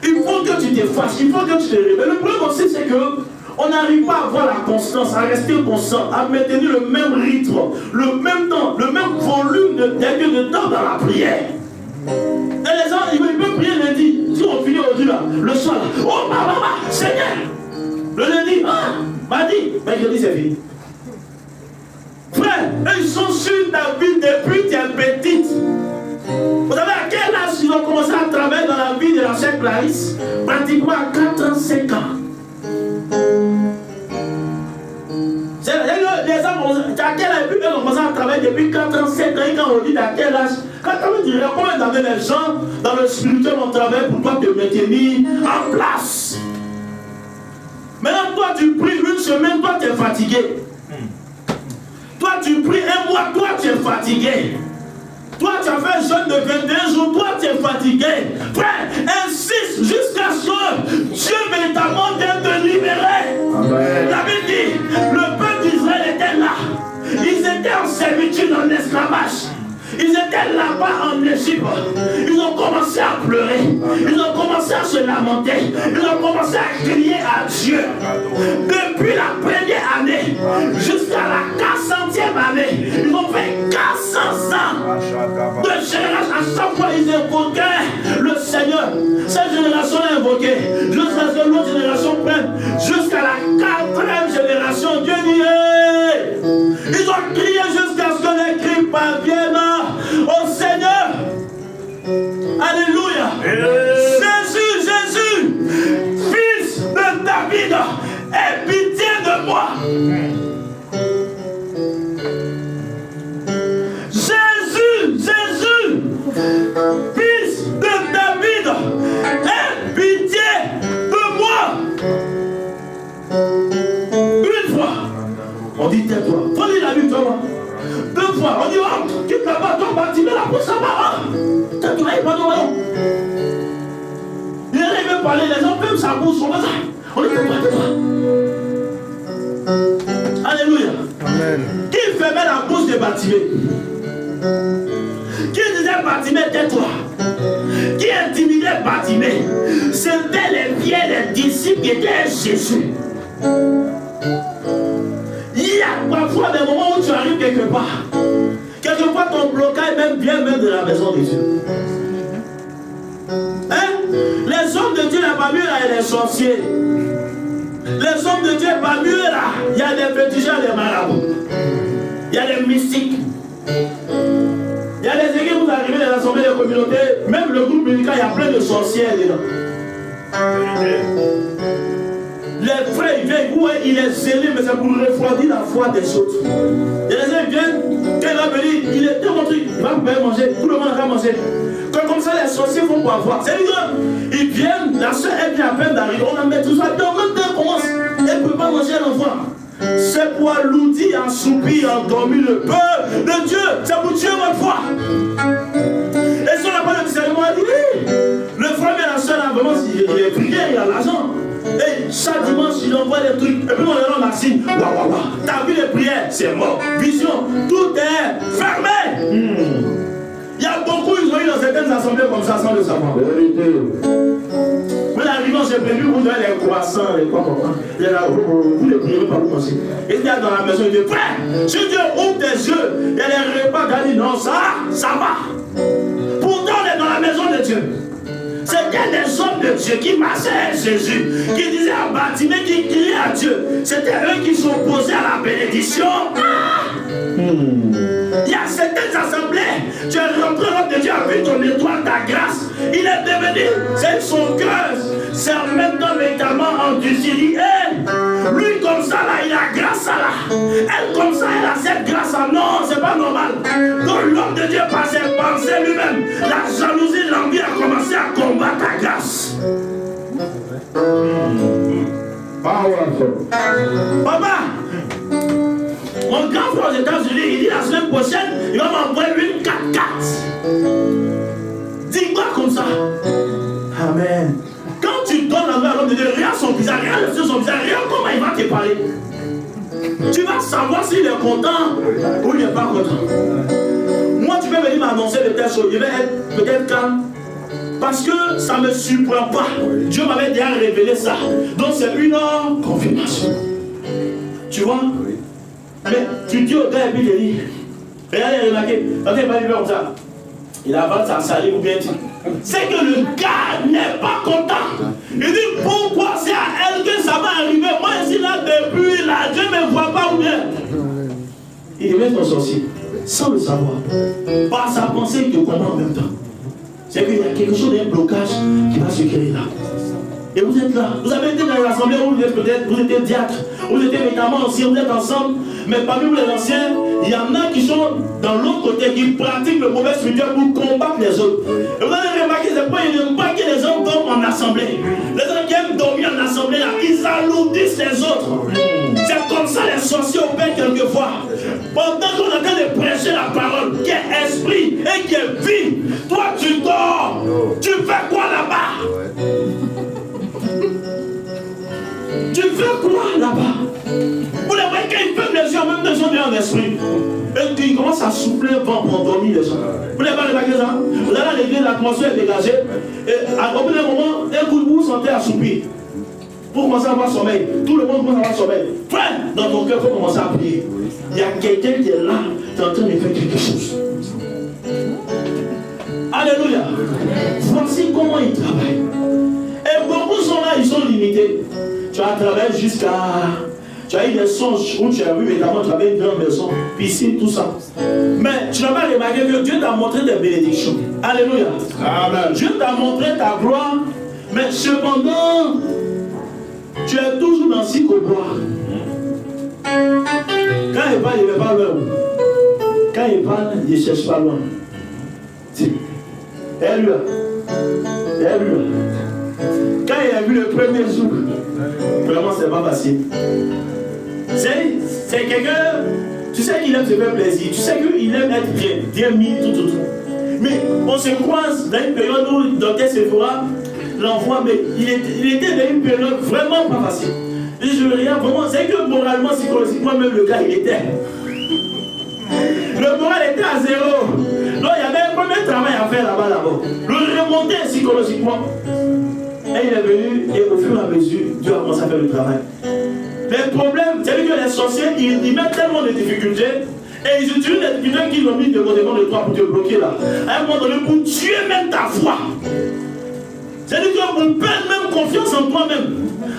Il faut que tu t'effaces, il faut que tu te réveilles. Le problème aussi, c'est qu'on n'arrive pas à avoir la constance, à rester constant, à maintenir le même rythme, le même temps, le même volume de temps dans la prière. Et les gens, ils peuvent prier lundi. Si on finit aujourd'hui là, le soir là, oh maman, Seigneur. Le lundi, mardi, mercredi c'est fini. Frère, ils sont sur ta vie depuis tu es petite. Vous savez à quel âge ils ont commencé à travailler dans la vie de la chère Clarisse? Pratiquement à 4 ans, 5 ans. Les gens, à quel âge ils ont commencé à travailler depuis 4 ans, 5 ans? Et quand on dit à quel âge, quand on dit combien d'années les gens dans le spirituel ont travaillé pour toi te maintenir en place? Maintenant, toi tu pries une semaine, toi tu es fatigué. Toi tu pries un mois, toi tu es fatigué. Toi, tu as fait un jeûne de 21 jours. Toi, tu es fatigué. Frère, insiste jusqu'à ce que Dieu véritablement vienne te libérer. Amen. La Bible dit, le peuple d'Israël était là. Ils étaient en servitude, en esclavage. Ils étaient là-bas en Égypte. Ils ont commencé à pleurer. Ils ont commencé à se lamenter. Ils ont commencé à crier à Dieu. Depuis la première année jusqu'à la 400e année, ils ont fait 400 ans de génération. À chaque fois, ils invoquaient le Seigneur. Cette génération l'a invoqué. Jusqu'à ce que l'autre génération prenne. Jusqu'à la 4e génération, Dieu dit hey! Ils ont crié jusqu'à ce que les cris parviennent au Seigneur. Alléluia. Jésus, Jésus, fils de David, aie pitié de moi. Jésus, Jésus, fils de David, aie pitié de moi. Une fois, on dit tais-toi. Faut lire la Bible, toi. Deux fois, on dit oh, quitte là-bas, ton bâtiment, la pousse là-bas. Tais-toi, il pas de ballon. Il arrive à parler, les gens même sa bouche, on dit tais-toi. Alléluia. Amen. Qui fermait la bouche de Bartimée? Qui disait Bartimée, tais-toi? Qui intimidait Bartimée? C'était les pieds des disciples qui étaient Jésus. Il y a parfois des moments où tu arrives quelque part. Quelquefois ton blocage vient même de la maison de Dieu. Hein? Les hommes de Dieu n'est pas mieux là, il y a des sorciers. Les hommes de Dieu n'est pas mieux là, il y a des féticheurs, des marabouts. Il y a des mystiques. Il y a des équipes où vous arrivez dans l'assemblée des communautés, même le groupe médical, il y a plein de sorcières dedans. Les frères, ils viennent, il est zélé, mais c'est pour refroidir la foi des autres. Et les uns viennent, quand il va venir, il est tout mon truc, il va bien manger, tout le monde va manger. Comme ça, les sorciers vont pas voir. C'est ils viennent, la soeur, elle vient à peine d'arriver, on en met tout ça, donc même quand elle commence, elle ne peut pas manger l'enfant. C'est pour alourdir, assoupir, endormir le peuple de Dieu. C'est pour tuer votre foi. Et si on n'a pas de discernement, elle dit oui. Le frère et la soeur, là, vraiment, il est prié, il a l'argent. Et chaque dimanche, il envoie des trucs. Et puis on leur Maxime, waouh, t'as vu les prières, c'est mort. Vision, tout est fermé. Il y a beaucoup, ils ont eu dans certaines assemblées comme ça sans le savoir. Vous arrivez, j'ai prévu, vous avez les croissants, les quoi, vous ne priez pas, vous pensez. Et il y a dans la maison, il dit, frère, si Dieu ouvre tes yeux, il y a les repas, il dit, non, ça va. Pourtant, on est dans la maison de Dieu. C'était des hommes de Dieu qui marchaient à Jésus, qui disaient à Bartimée, qui criaient à Dieu. C'était eux qui s'opposaient à la bénédiction. Il y a certaines assemblées, tu es rentré dans de Dieu, a vu ton étoile, ta grâce. Il est devenu, c'est son cœur. C'est en même temps véritablement endurci. Il dit, lui comme ça là, il a grâce à là. Elle comme ça, elle a cette grâce à non, c'est pas normal. Donc l'homme de Dieu par ses pensées lui-même, la jalousie, l'envie a commencé à combattre ta grâce. Papa, mon grand frère aux États-Unis, il dit la semaine prochaine, il va m'envoyer une 4x4. Dis-moi comme ça. Amen. Quand tu donnes la main à l'homme de Dieu, regarde son visage, regarde son visage, regarde comment il va te parler. Tu vas savoir s'il est content ou il n'est pas content. Moi, tu peux venir m'annoncer de telles choses. Je vais être peut-être calme. Parce que ça ne me surprend pas. Dieu m'avait déjà révélé ça. Donc c'est une confirmation. Tu vois? Mais tu dis au gars et puis il dit, regardez, remarquez, quand il va lui faire comme ça, il avance sa salive ou bien dit, c'est que le gars n'est pas content. Il dit, pourquoi c'est à elle que ça va arriver? Moi ici là depuis là, Dieu ne me voit pas ou bien. Il devient ton sorcier, sans le savoir. Par sa pensée qu'il comprend en même temps. C'est qu'il y a quelque chose d'un blocage qui va se créer là. Et vous êtes là, vous avez été dans l'assemblée où vous êtes peut-être, vous étiez diacre, vous étiez notamment anciens, vous êtes ensemble, mais parmi vous les anciens, il y en a qui sont dans l'autre côté, qui pratiquent le mauvais spirituel pour combattre les autres. Et vous avez remarqué, c'est pourquoi ils n'aiment pas que les gens dorment en assemblée. Les gens qui aiment dormir en assemblée, là, ils alourdissent les autres. C'est comme ça les sorciers opèrent quelquefois. Pendant qu'on est en train de prêcher la parole, qui est esprit et quelqu'un qui est vie. Toi, tu dors. Tu fais quoi là-bas? Tu fais quoi là-bas? Vous les voyez quand ils ferment les yeux, même des gens bien en esprit. Et puis ils commencent à souffler le vent pour endormir les gens. Vous n'avez pas remarqué ça? Vous allez à l'église, l'atmosphère est dégagée. Et au bout d'un moment, d'un coup, vous vous sentez assoupir. Vous commencez à avoir sommeil. Tout le monde commence à avoir sommeil. Frère, dans ton cœur, il faut commencer à prier. Il y a quelqu'un qui est là, qui est en train de faire quelque chose. Alléluia. Voici comment il travaille. Et beaucoup sont là, ils sont limités. Tu as travaillé jusqu'à... Tu as eu des songes où tu as vu évidemment tu avais une grande maison, piscine, tout ça. Mais tu n'as pas remarqué que Dieu t'a montré des bénédictions. Alléluia. Amen. Dieu t'a montré ta gloire, mais cependant, tu es toujours dans ce qu'au bois. Quand il parle, il ne va pas loin. Quand il parle, il ne cherche pas loin. Alléluia. Alléluia. Quand il a vu le premier jour, vraiment c'est pas facile. C'est quelqu'un, tu sais qu'il aime se faire plaisir, tu sais qu'il aime être bien mis, tout. Mais on se croise dans une période où le docteur Sephora l'envoie, mais il était dans une période vraiment pas facile. Et je regarde vraiment, c'est que moralement, psychologiquement, même le gars, il était. Le moral était à zéro. Donc il y avait un premier travail à faire là-bas. Le remonter psychologiquement. Et il est venu, et au fur et à mesure, Dieu a commencé à faire le travail. Le problème, c'est que les sorciers, ils mettent tellement de difficultés, et ils utilisent les difficultés qu'ils ont mis devant de toi pour te bloquer là. À un moment donné, pour tuer même ta foi. C'est-à-dire que pour perdre même confiance en toi-même.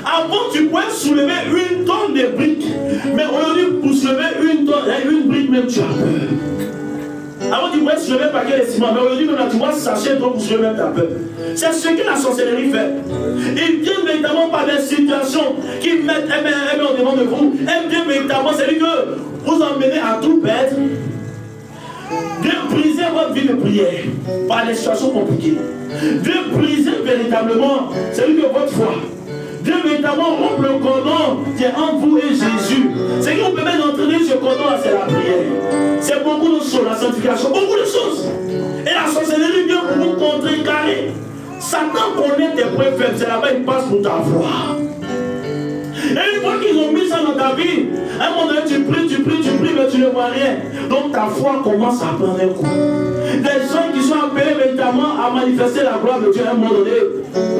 Avant, tu pouvais soulever 1 tonne de briques. Mais aujourd'hui, pour soulever 1 tonne, une brique même, tu as peur. Avant, tu pouvais soulever un paquet de ciment. Mais aujourd'hui, même là, tu vois sachet pour soulever même ta peur. C'est ce que la sorcellerie fait. Ils viennent véritablement par des situations qui mettent au devant de vous. Ils viennent véritablement, c'est-à-dire que vous emmenez à tout perdre. De briser votre vie de prière par les situations compliquées. De briser véritablement, c'est-à-dire que votre foi. Dieu véritablement rompt le cordon qui est entre vous et Jésus. Ce qui vous permet d'entraîner ce cordon-là, c'est la prière. C'est beaucoup de choses, la sanctification, beaucoup de choses. Et la sorcellerie vient pour vous contrecarrer. Satan connaît tes points faibles, c'est là-bas il passe pour ta foi. Et une fois qu'ils ont mis ça dans ta vie, à un moment donné, tu pries, mais tu ne vois rien. Donc ta foi commence à prendre un coup. Les gens qui sont appelés véritablement à manifester la gloire de Dieu à un moment donné,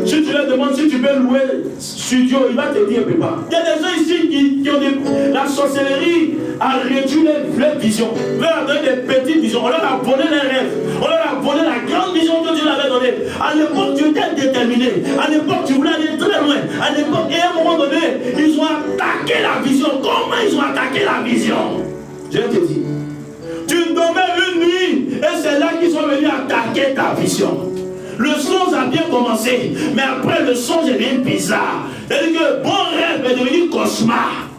si tu leur demandes si tu peux louer studio, il va te dire il ne peut pas. Il y a des gens ici qui ont la sorcellerie a réduit leur vision. On leur a donné des petites visions, on leur a volé les rêves, on leur a volé la grande vision que Dieu leur avait donnée. À l'époque, tu étais déterminé. À l'époque, tu voulais aller très loin. À l'époque, et à un moment donné, ils ont attaqué la vision. Comment ils ont attaqué la vision? Je te dis. Tu dormais une nuit et c'est là qu'ils sont venus attaquer ta vision. Le songe a bien commencé, mais après le songe est devenu bizarre. C'est-à-dire que bon rêve est devenu cauchemar.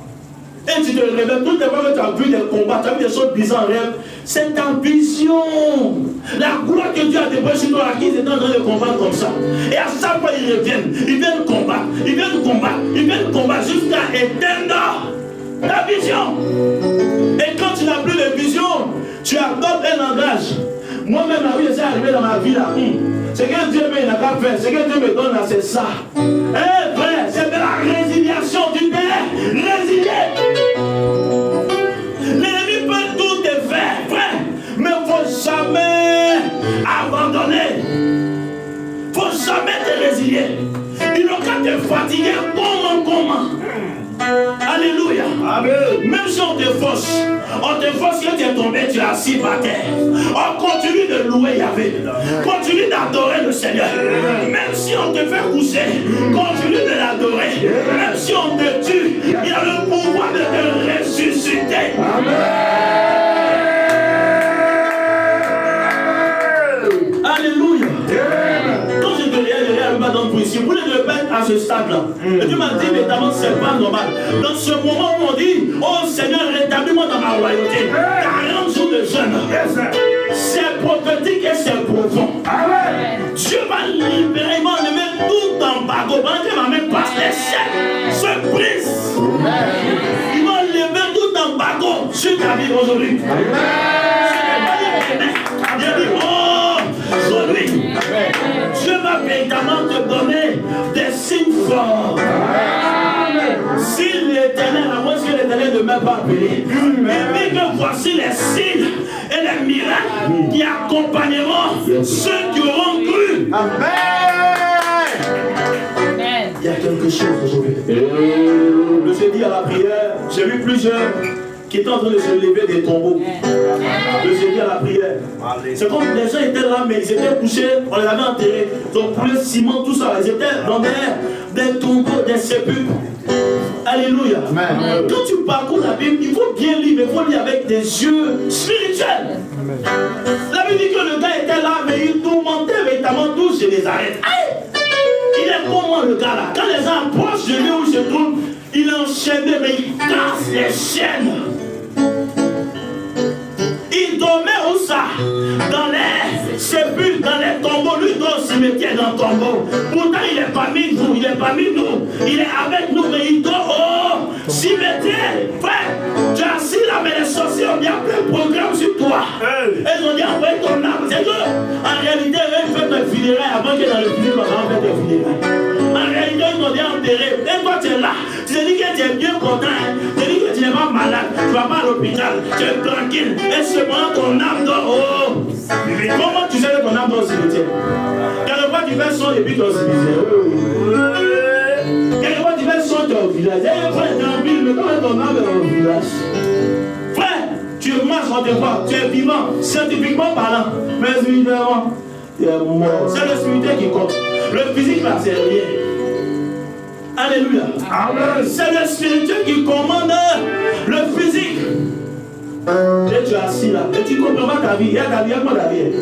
Et tu te réveilles, toutes les fois que tu as vu des combats, tu as vu des choses bizarres en rêve, c'est ta vision. La gloire que Dieu a déposée sur toi, qu'ils étaient en train de combattre comme ça. Et à chaque fois ils reviennent, ils viennent combattre, ils viennent combattre, ils viennent combattre jusqu'à éteindre ta vision. Et quand tu n'as plus de vision, tu adoptes un langage. Moi-même, la vie, c'est arrivé dans ma vie là. Ce que Dieu me n'a pas fait, ce que Dieu me donne là, c'est ça. Eh frère, c'est de la résiliation. Tu t'es résilié. L'ennemi peut tout te faire, frère. Mais il ne faut jamais abandonner. Il ne faut jamais te résilier. Il n'a qu'à te fatiguer. Comment? Alléluia. Amen. Même si on te force que tu es tombé, tu es assis par terre. On continue de louer Yahvé. Continue d'adorer le Seigneur. Même si on te fait coucher, continue de l'adorer. Même si on te tue, il a le pouvoir de te ressusciter. Amen. Alléluia. Quand je te regarde pas dans le ici, vous ne devez pas être à ce stade-là. Et Dieu m'a dit, mais d'abord, c'est pas normal. Dans ce moment où on dit, oh Seigneur, rétablis-moi dans ma royauté. 40 jours de jeûne. C'est prophétique et c'est profond. Dieu va libérer, il va enlever tout embargo. Il va même passer les chèques, se brise. Il va enlever tout embargo sur ta vie aujourd'hui. Il dit, oh fort. Si l'Éternel, à moins que l'Éternel ne m'ait pas appelé, mais que voici les signes et les miracles qui accompagneront ceux qui auront cru. Il y a quelque chose aujourd'hui. Le jeudi à la prière, j'ai vu plusieurs qui étaient en train de se lever des tombeaux. Le jeudi à la prière. C'est comme les gens étaient là, mais ils étaient couchés, on les avait enterrés. Donc pour le ciment, tout ça, ils étaient dans des tombeaux, des sépulcres. Alléluia. Quand tu parcours la Bible, il faut bien lire, mais il faut lire avec des yeux spirituels. La Bible dit que le gars était là, mais il tourmentait véritablement tous chez les arrêts. Il est comment le gars là? Quand les gens approchent de lui où il se trouve, il est enchaîné, mais il casse les chaînes. Il dormait où ça? Dans les sépulcres, dans les tombeaux. Lui dort au cimetière dans le tombeau. Pourtant il est parmi vous, il est parmi nous. Il est avec nous, mais il dort au cimetière. Frère, tu es assis là, mais les sorciers ont bien plein de programmes sur toi. Ils ont dit envoyer ton âme. C'est que, en réalité, ils font des funérailles avant que dans le film, on va faire des funérailles. En réalité, ils t'ont dit enterré. Et toi, tu es là. Tu te dis que tu es bien content. Hein? Tu te dis que tu n'es pas malade. Tu ne vas pas à l'hôpital. Tu es tranquille. Et cependant, ton âme dort. Oh. Comment tu sais que ton âme dort au cimetière? Quelquefois, tu fais son et puis tu es au cimetière. Quelquefois, tu fais son, tu es au village. Et frère, tu es en ville, mais quand ton âme est au village. Frère, tu marches, on te voit. Tu es vivant, scientifiquement parlant. Mais évidemment, tu es mort. C'est le spirituel qui compte. Le physique là, c'est rien. Alléluia. Amen. C'est le spirituel qui commande le physique. Et tu es assis là. Et tu ne comprends pas ta vie. Il y a ta vie, il y a quoi ta vie?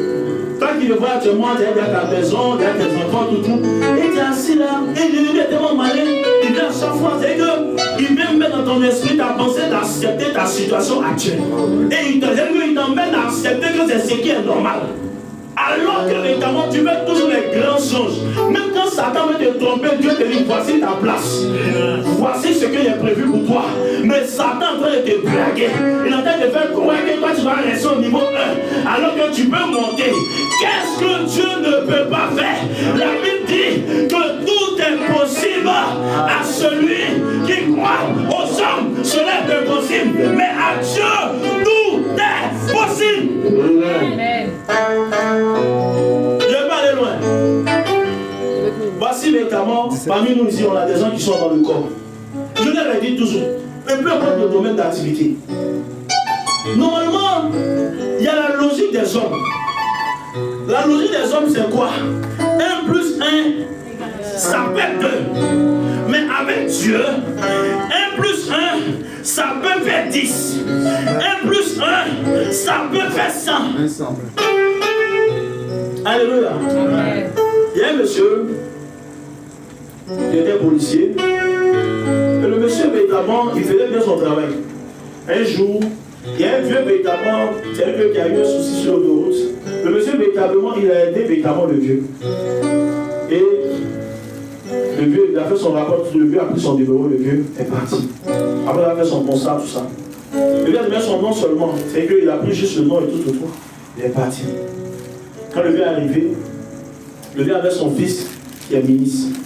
Toi qui le vois, tu montes, il y a ta maison, il y a tes enfants, tout. Et tu es assis là. Et l'ennemi est tellement malin. Il vient à chaque fois. C'est qu'il vient mettre dans ton esprit ta pensée d'accepter ta situation actuelle. Et il t'emmène à accepter que c'est ce qui est normal. Alors que véritablement tu veux toujours les grands choses. Même quand Satan veut te tromper, Dieu te dit voici ta place. Voici ce qu'il est prévu pour toi. Mais Satan est en train de te blaguer. Il est en train de faire croire que toi tu vas rester au niveau 1. Alors que tu peux monter. Qu'est-ce que Dieu ne peut pas faire? La Bible dit que tout est possible à celui qui croit. Aux hommes, cela est impossible. Mais à Dieu, tout est possible. Amen. Je ne vais pas aller loin. Voici véritablement, parmi nous ici, on a des gens qui sont dans le corps. Je l'avais dit toujours, mais peu importe le domaine d'activité. Normalement, il y a la logique des hommes. La logique des hommes, c'est quoi? 1 plus 1, ça fait 2. Mais avec Dieu, 1 plus 1, ça peut faire 10. 1 plus 1, ça peut faire 100. Alléluia. Il y a un monsieur qui était policier. Et le monsieur, véritablement, il faisait bien son travail. Un jour, il y a un vieux, véritablement, c'est un vieux qui a eu un souci sur l'autoroute. Le monsieur, véritablement, il a aidé véritablement le vieux. Et le vieux, il a fait son rapport, le vieux a pris son numéro, le vieux est parti. Après, il a fait son constat, tout ça. Le vieux a donné son nom seulement. C'est qu'il a pris juste le nom et tout autour. Il est parti. Quand le vieux est arrivé, le vieux avait son fils qui est ministre.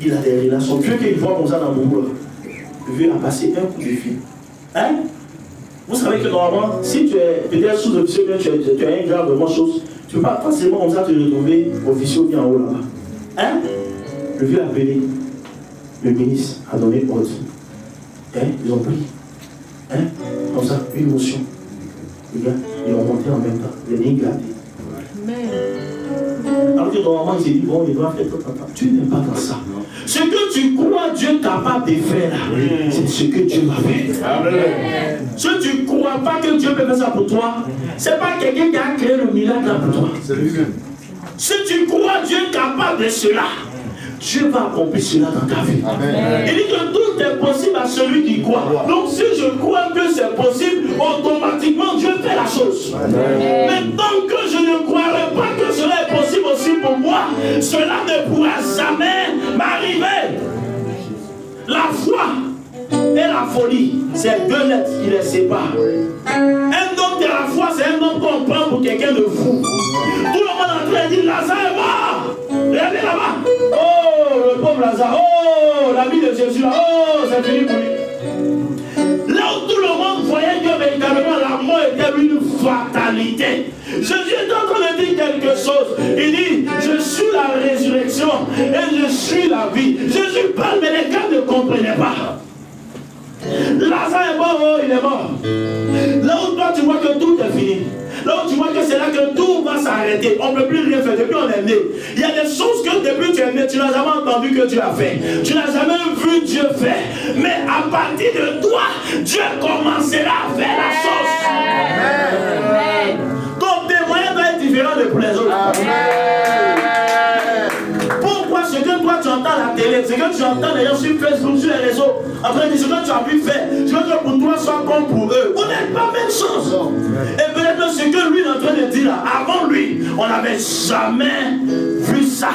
Il a des relations. Dieu qu'il voit comme ça dans mon boulot. Le vieux a passé un coup de fil. Hein? Vous savez que normalement, si tu es peut-être sous-officier, tu as une grave de chose, tu ne peux pas facilement comme ça te retrouver officier ou bien en haut là-bas. Hein? Le vieux a appelé. Le ministre a donné ordre. Hein? Ils ont pris. Hein? Comme ça, une motion. Les gars, ils ont monté en même temps. Les lignes gardées. Alors que normalement, il s'est dit, bon, il doit faire tout. Tu n'es pas dans ça. Ce que tu crois Dieu capable de faire, c'est ce que Dieu va faire. Amen. Si tu ne crois pas que Dieu peut faire ça pour toi, ce n'est pas quelqu'un qui a créé le miracle pour toi. Si tu crois Dieu capable de cela, Dieu va accomplir cela dans ta vie. Amen. Il dit que tout est possible à celui qui croit. Donc si je crois que c'est possible, automatiquement Dieu fait la chose. Amen. Mais tant que je ne croirai pas que cela est possible aussi pour moi, cela ne pourra jamais m'arriver. La foi et la folie, c'est deux lettres qui les séparent. Un homme de la foi, c'est un homme qu'on prend pour quelqu'un de fou. Tout le monde est en train de dire Lazare est mort. Regardez là-bas. Oh, le pauvre Lazare. Oh, Jésus là, oh, c'est fini pour lui. Là où tout le monde voyait que véritablement la mort était une fatalité, Jésus est en train de dire quelque chose. Il dit, je suis la résurrection et je suis la vie. Jésus parle, mais les gars ne comprenaient pas. Lazare est mort, oh, il est mort. Là où toi tu vois que tout est fini, là où tu vois que c'est là que tout va s'arrêter, on ne peut plus rien faire depuis on est né. Il y a des choses que depuis tu es né, tu n'as jamais entendu que Dieu a fait. Tu n'as jamais vu Dieu faire. Mais à partir de toi, Dieu commencera à faire la chose. Amen. Ton témoignage doit être différent de pour les autres. Amen. Pourquoi ce que toi tu entends à la télé, ce que tu entends les gens sur Facebook, sur les réseaux, en train de dire ce que tu as pu faire, je veux que pour toi soit comme pour eux. Vous n'êtes pas la même chose. Et peut-être ce que lui est en train de dire là, avant lui, on n'avait jamais vu ça.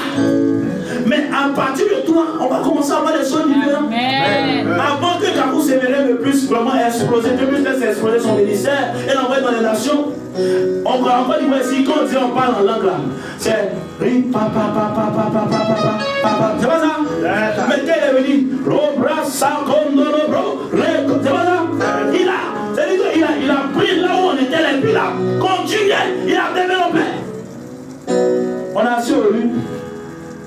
Mais à partir de toi, on va commencer à avoir des choses différentes. Avant que Kakou Sévéré ne puisse vraiment exploser, Dieu puisse laisser exploser son ministère et l'envoyer dans les nations. On va dire ici, quand on dit on parle en langue là, c'est papa. C'est pas ça? Mais quand il est venu, c'est pas ça? Il a pris là où on était, et puis il a continué, il a développé. On a assis au lui.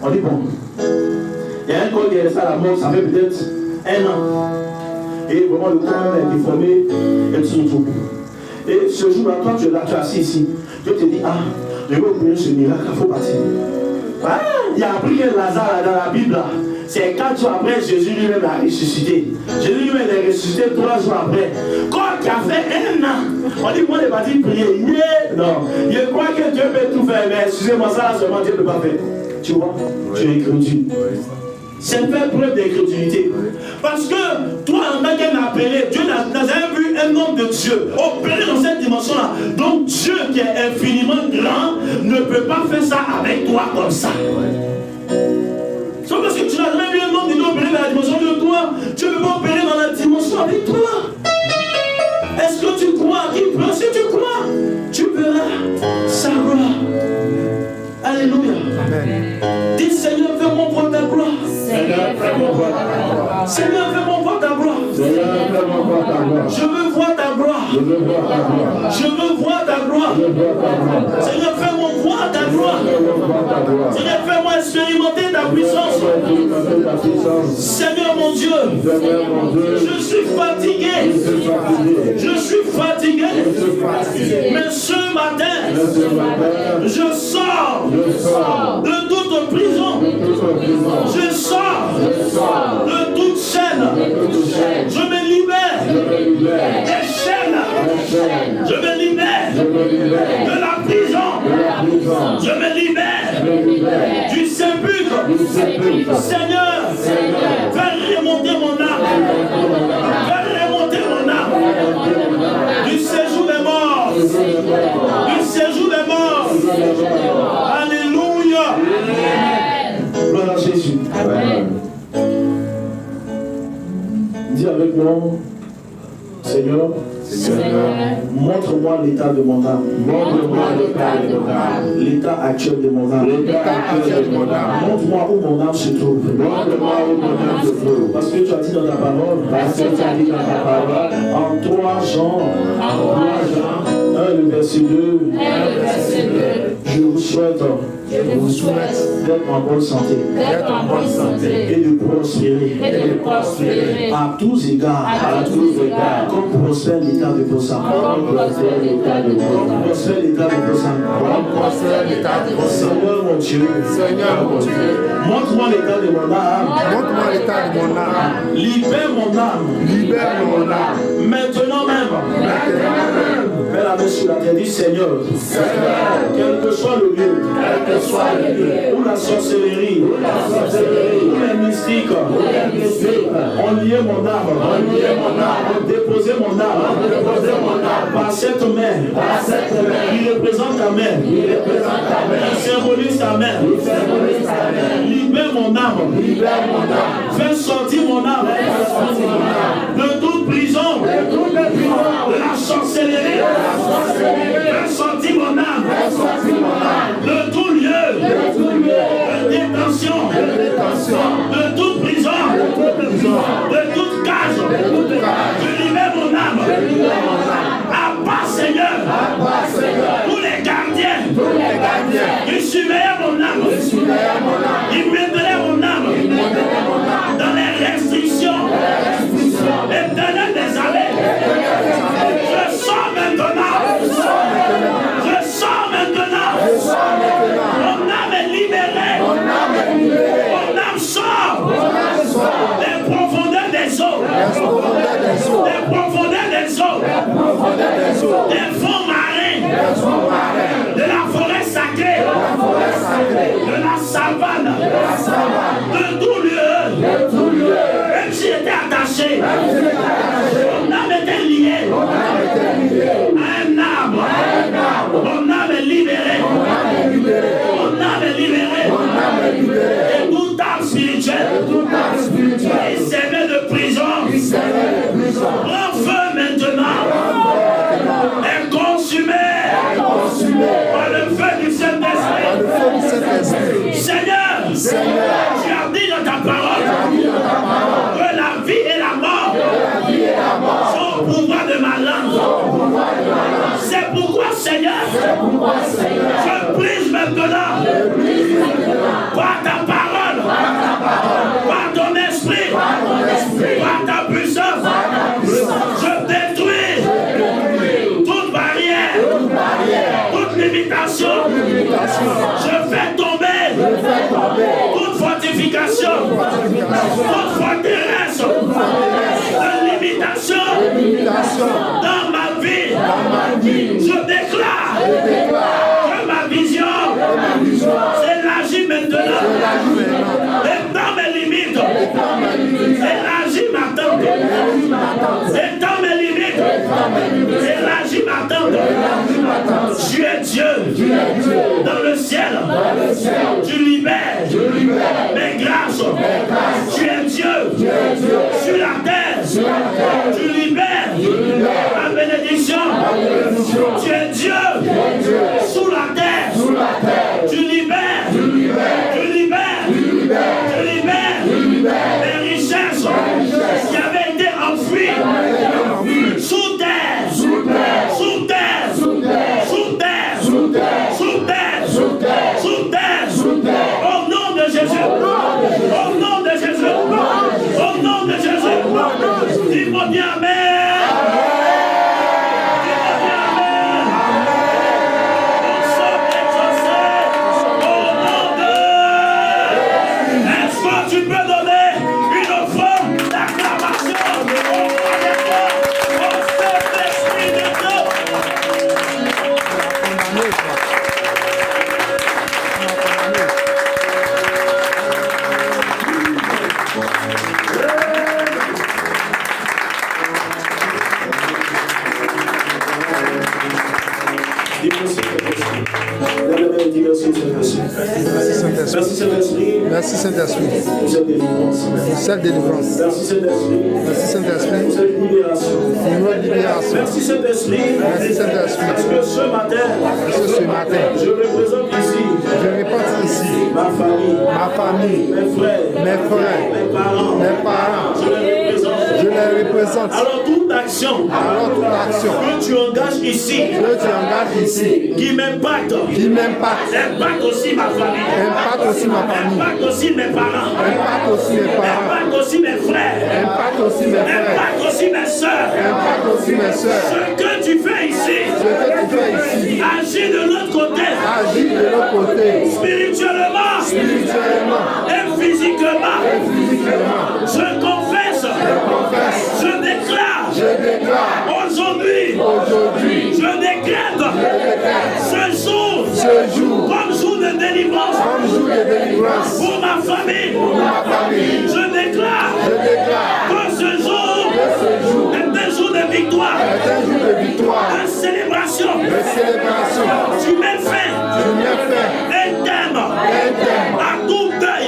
On dit bon, il y a un corps qui est resté à la mort, ça fait peut-être 1 an. Et vraiment le corps même est déformé et tout. Et ce jour-là, toi tu es là, tu es assis ici. Dieu te dit, ah, je vais obtenir ce miracle, il faut partir. Ah, il a appris que Lazare dans la Bible, c'est 4 jours après, Jésus lui-même a ressuscité. Jésus lui-même est ressuscité 3 jours après. Quand tu as fait 1 an, on dit, moi, il va dire prier. Non, je crois que Dieu peut tout faire, mais excusez-moi, ça là seulement Dieu ne peut pas faire. Tu vois, tu es incrédule. C'est faire preuve d'incrédulité. Parce que toi, en tant qu'un appelé, Dieu n'a jamais vu un homme de Dieu opérer dans cette dimension-là. Donc Dieu qui est infiniment grand ne peut pas faire ça avec toi comme ça. C'est parce que tu n'as jamais vu un homme de Dieu opérer dans la dimension de toi. Dieu ne peut pas opérer dans la dimension avec toi. Est-ce que tu crois qu'il peut? Si tu crois, tu verras sa gloire. Alléluia. Amen. Dis Seigneur, fais-moi voir ta gloire. Seigneur, fais-moi voir ta gloire. Seigneur, fais-moi voir ta gloire. Seigneur, fais-moi voir ta gloire. Je veux voir ta gloire. Je veux voir ta gloire. Je veux voir ta gloire. Seigneur, fais-moi voir ta gloire. Seigneur, fais-moi expérimenter ta puissance. Seigneur mon Dieu, je suis fatigué. Je suis fatigué. Mais ce matin, je sors de toute prison. Je sors de toute chaîne. Je me libère des chaînes. Je me libère de la prison. Je me libère du sépulcre. Seigneur, fais remonter mon âme. Fais remonter mon âme du séjour des morts. Du séjour des morts. Alléluia. Gloire à Jésus. Amen. Dis avec moi, Seigneur, montre-moi l'état de mon âme. Montre-moi l'état de mon âme. L'état actuel de mon âme. Montre-moi où mon âme se trouve. Montre-moi où mon âme se trouve. Parce que tu as dit dans ta parole. En 3 Jean. 1, le verset 2. Je vous souhaite d'être en bonne santé et de prospérer à tous égards, comme prospère l'état de vos âmes. Prospère l'état de vos âmes. Seigneur mon Dieu, montre-moi l'état de mon âme. Libère mon âme. Maintenant même. Mets la main sur la tête, dis Seigneur, quel que soit le lieu, où la sorcellerie, où les mystiques ont lié mon âme, ont déposé mon âme par cette main, qui représente ta main, qui symbolise ta main. Libère mon âme, fais sortir mon âme de toute prison, de la sorcellerie. Fais sortir mon âme de tout lieu de détention, de toute prison. par ta parole, par ton esprit, par ta puissance. Je détruis toute barrière, toute limitation. Je fais tomber toute fortification, toute forteresse de limitation dans ma vie. Je déclare que ma vision s'élargit maintenant. Étends mes limites, élargis ma tente. Étends mes limites, élargis ma tente. Tu es Dieu dans le ciel. Tu libères mes grâces. Tu es Dieu sur la terre. Tu libères la bénédiction. Tu es Dieu sous la terre. Tu libères, tu libères les richesses qui avaient été enfouies sous terre, sous terre, sous terre, sous terre, sous terre, sous terre, au nom de Jésus, au nom de Jésus, au nom de Jésus. Dis-moi bien amen. Tu peux donner une forme d'acclamation au Saint-Esprit de Dieu. Merci Saint-Esprit pour cette délivrance. Merci Saint-Esprit pour cette libération. Merci Saint-Esprit parce que ce matin, je représente ici ma famille, mes frères, mes parents. Je les représente. Alors toute action que tu engages ici, qui m'impacte, impacte aussi ma famille, impacte aussi mes parents, impacte aussi mes frères, impacte aussi mes soeurs. Ce que tu fais ici, agis de l'autre côté, spirituellement et physiquement. Je confesse, je déclare, aujourd'hui, je décrète ce jour comme jour de délivrance pour ma famille. Je déclare que ce jour est un jour de victoire, de célébration. Tu mets fin un thème à tout deuil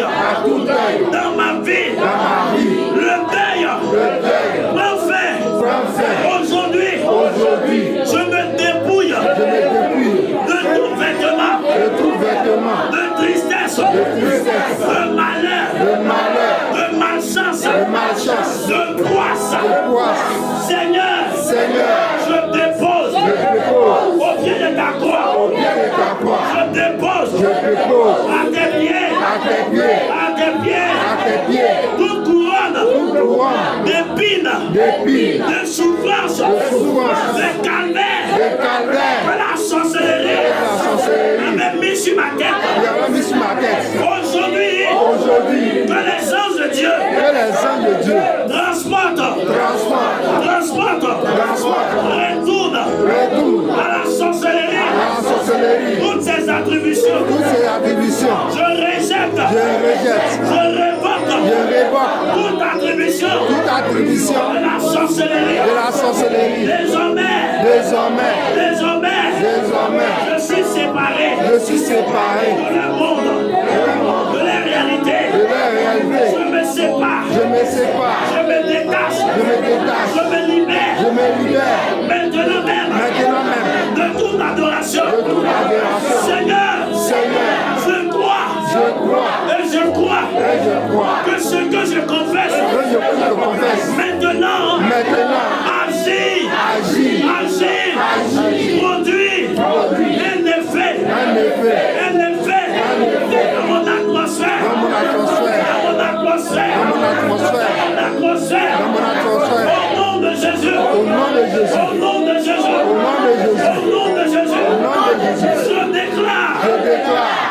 dans ma vie. Le deuil prend fin. Aujourd'hui, je me dépouille de tout vêtement, de tristesse, de malheur, de malchance, de poisse. Seigneur, je dépose au pied de ta croix, je dépose à tes pieds toute couronne d'épines, de souffrance, de calvaire, de la sorcellerie, avait mis sur ma tête. Aujourd'hui, que les anges de Dieu transportent, retourne à la sorcellerie, toutes ces attributions. Je rejette, je révoque toute attribution de la sorcellerie. Désormais, je suis séparé de le monde, de la réalité. Je me sépare, je me détache, je me libère. Maintenant même de toute adoration. Seigneur, je crois et je crois que ce que je confesse maintenant agit, produit un effet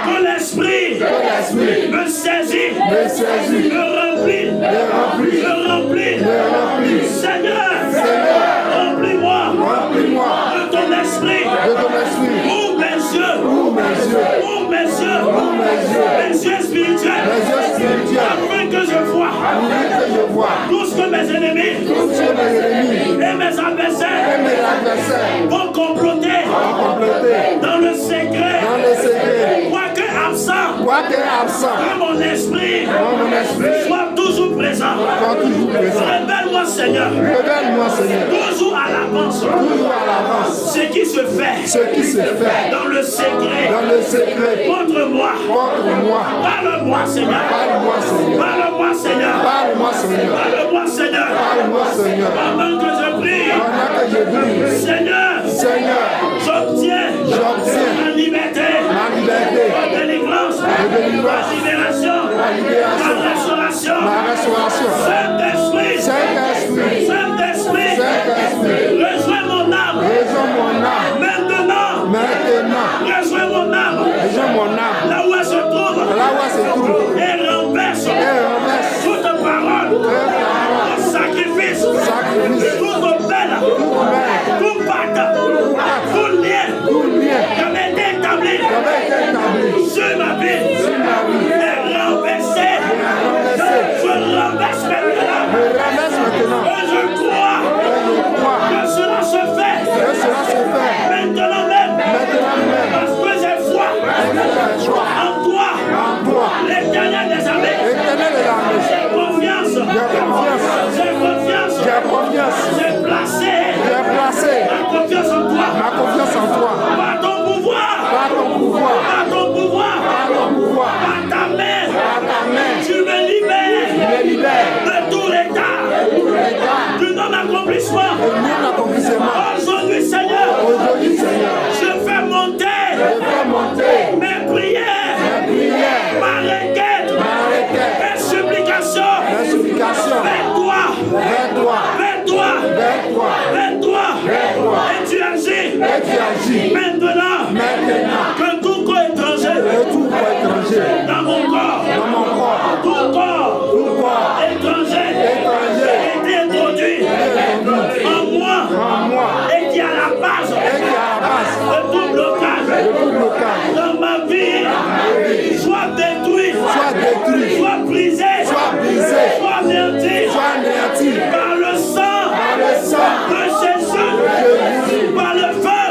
Que l'esprit me saisit, me remplit. Seigneur, remplis-moi de ton esprit. Ouvre mes yeux spirituels, afin que je vois tout ce que mes ennemis et mes adversaires vont comploter dans le secret. Quoique absent, que mon esprit soit toujours présent. Révèle-moi, Seigneur, toujours à l'avance, ce qui se fait dans le secret contre moi. Parle-moi, Seigneur. Parle-moi, Seigneur. Pendant que je prie, Seigneur, j'obtiens ma liberté, ma délivrance, ma libération, ma restauration. Saint-Esprit, rejoins mon âme. Maintenant, rejoins mon âme. Là où elle se trouve, et renverse toute parole, tout sacrifice, toute belle, tout pacte, tout lien qui avait été établi sur ma vie est renversé. Je renverse maintenant. Et je crois que cela se fait maintenant même, parce que j'ai foi en toi, l'Éternel des armées. J'ai confiance, j'ai placé ma confiance en toi, par ton pouvoir, par ta main, tu me libères de tout l'état du non-accomplissement. Aujourd'hui, Seigneur, je fais monter mes prières, ma requête, mes supplications vers toi. Et tu agis maintenant que tout corps étranger dans mon corps, tout corps étranger est introduit en moi et qui a la base de tout blocage dans ma vie, soit détruit, soit brisé, soit anéanti par le sang de Jésus, par le feu,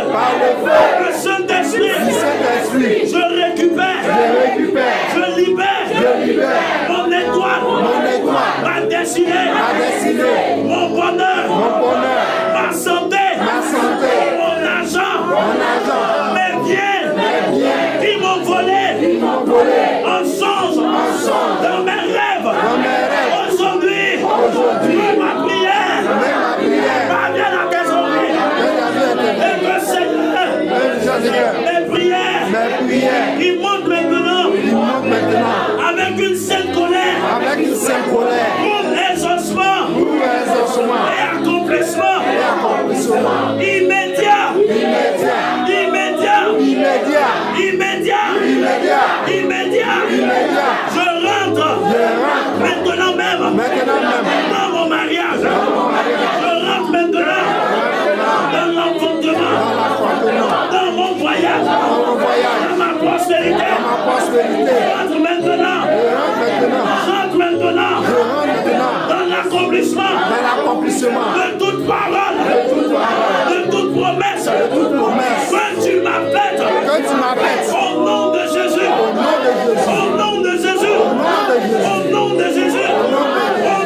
le Saint-Esprit. Je récupère, je libère mon étoile, ma destinée, mon bonheur, ma santé, mon argent, mes biens qui m'ont volé en songe dans mes rêves. Aujourd'hui, ma prière parvient à tes oreilles. Et que Seigneur, mes prières, ils montent maintenant avec une sainte colère pour exaucement et accomplissement immédiat. Je rentre maintenant même dans mon mariage. Je rentre maintenant dans l'enfantement, dans mon voyage, dans ma prospérité. Je rentre maintenant dans l'accomplissement de toute parole, de toute promesse que tu m'as faite. Au nom de Jésus, au nom de Jésus, au nom de Jésus, au nom de Jésus, au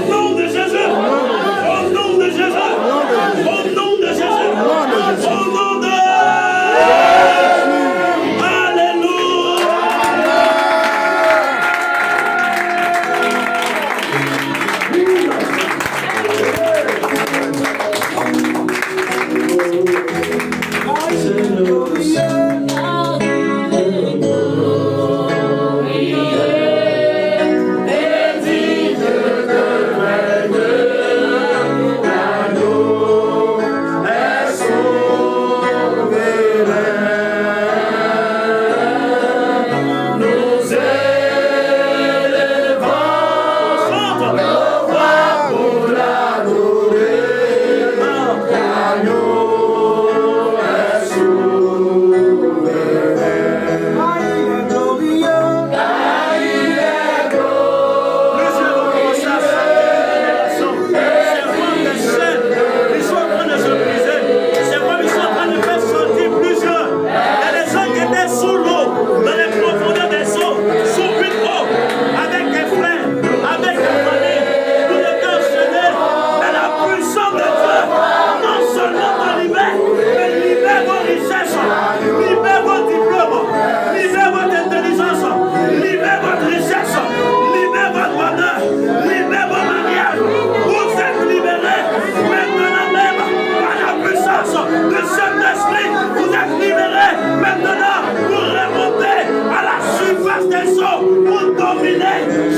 nom de Jésus, au nom de Jésus, au nom de Alléluia. dominé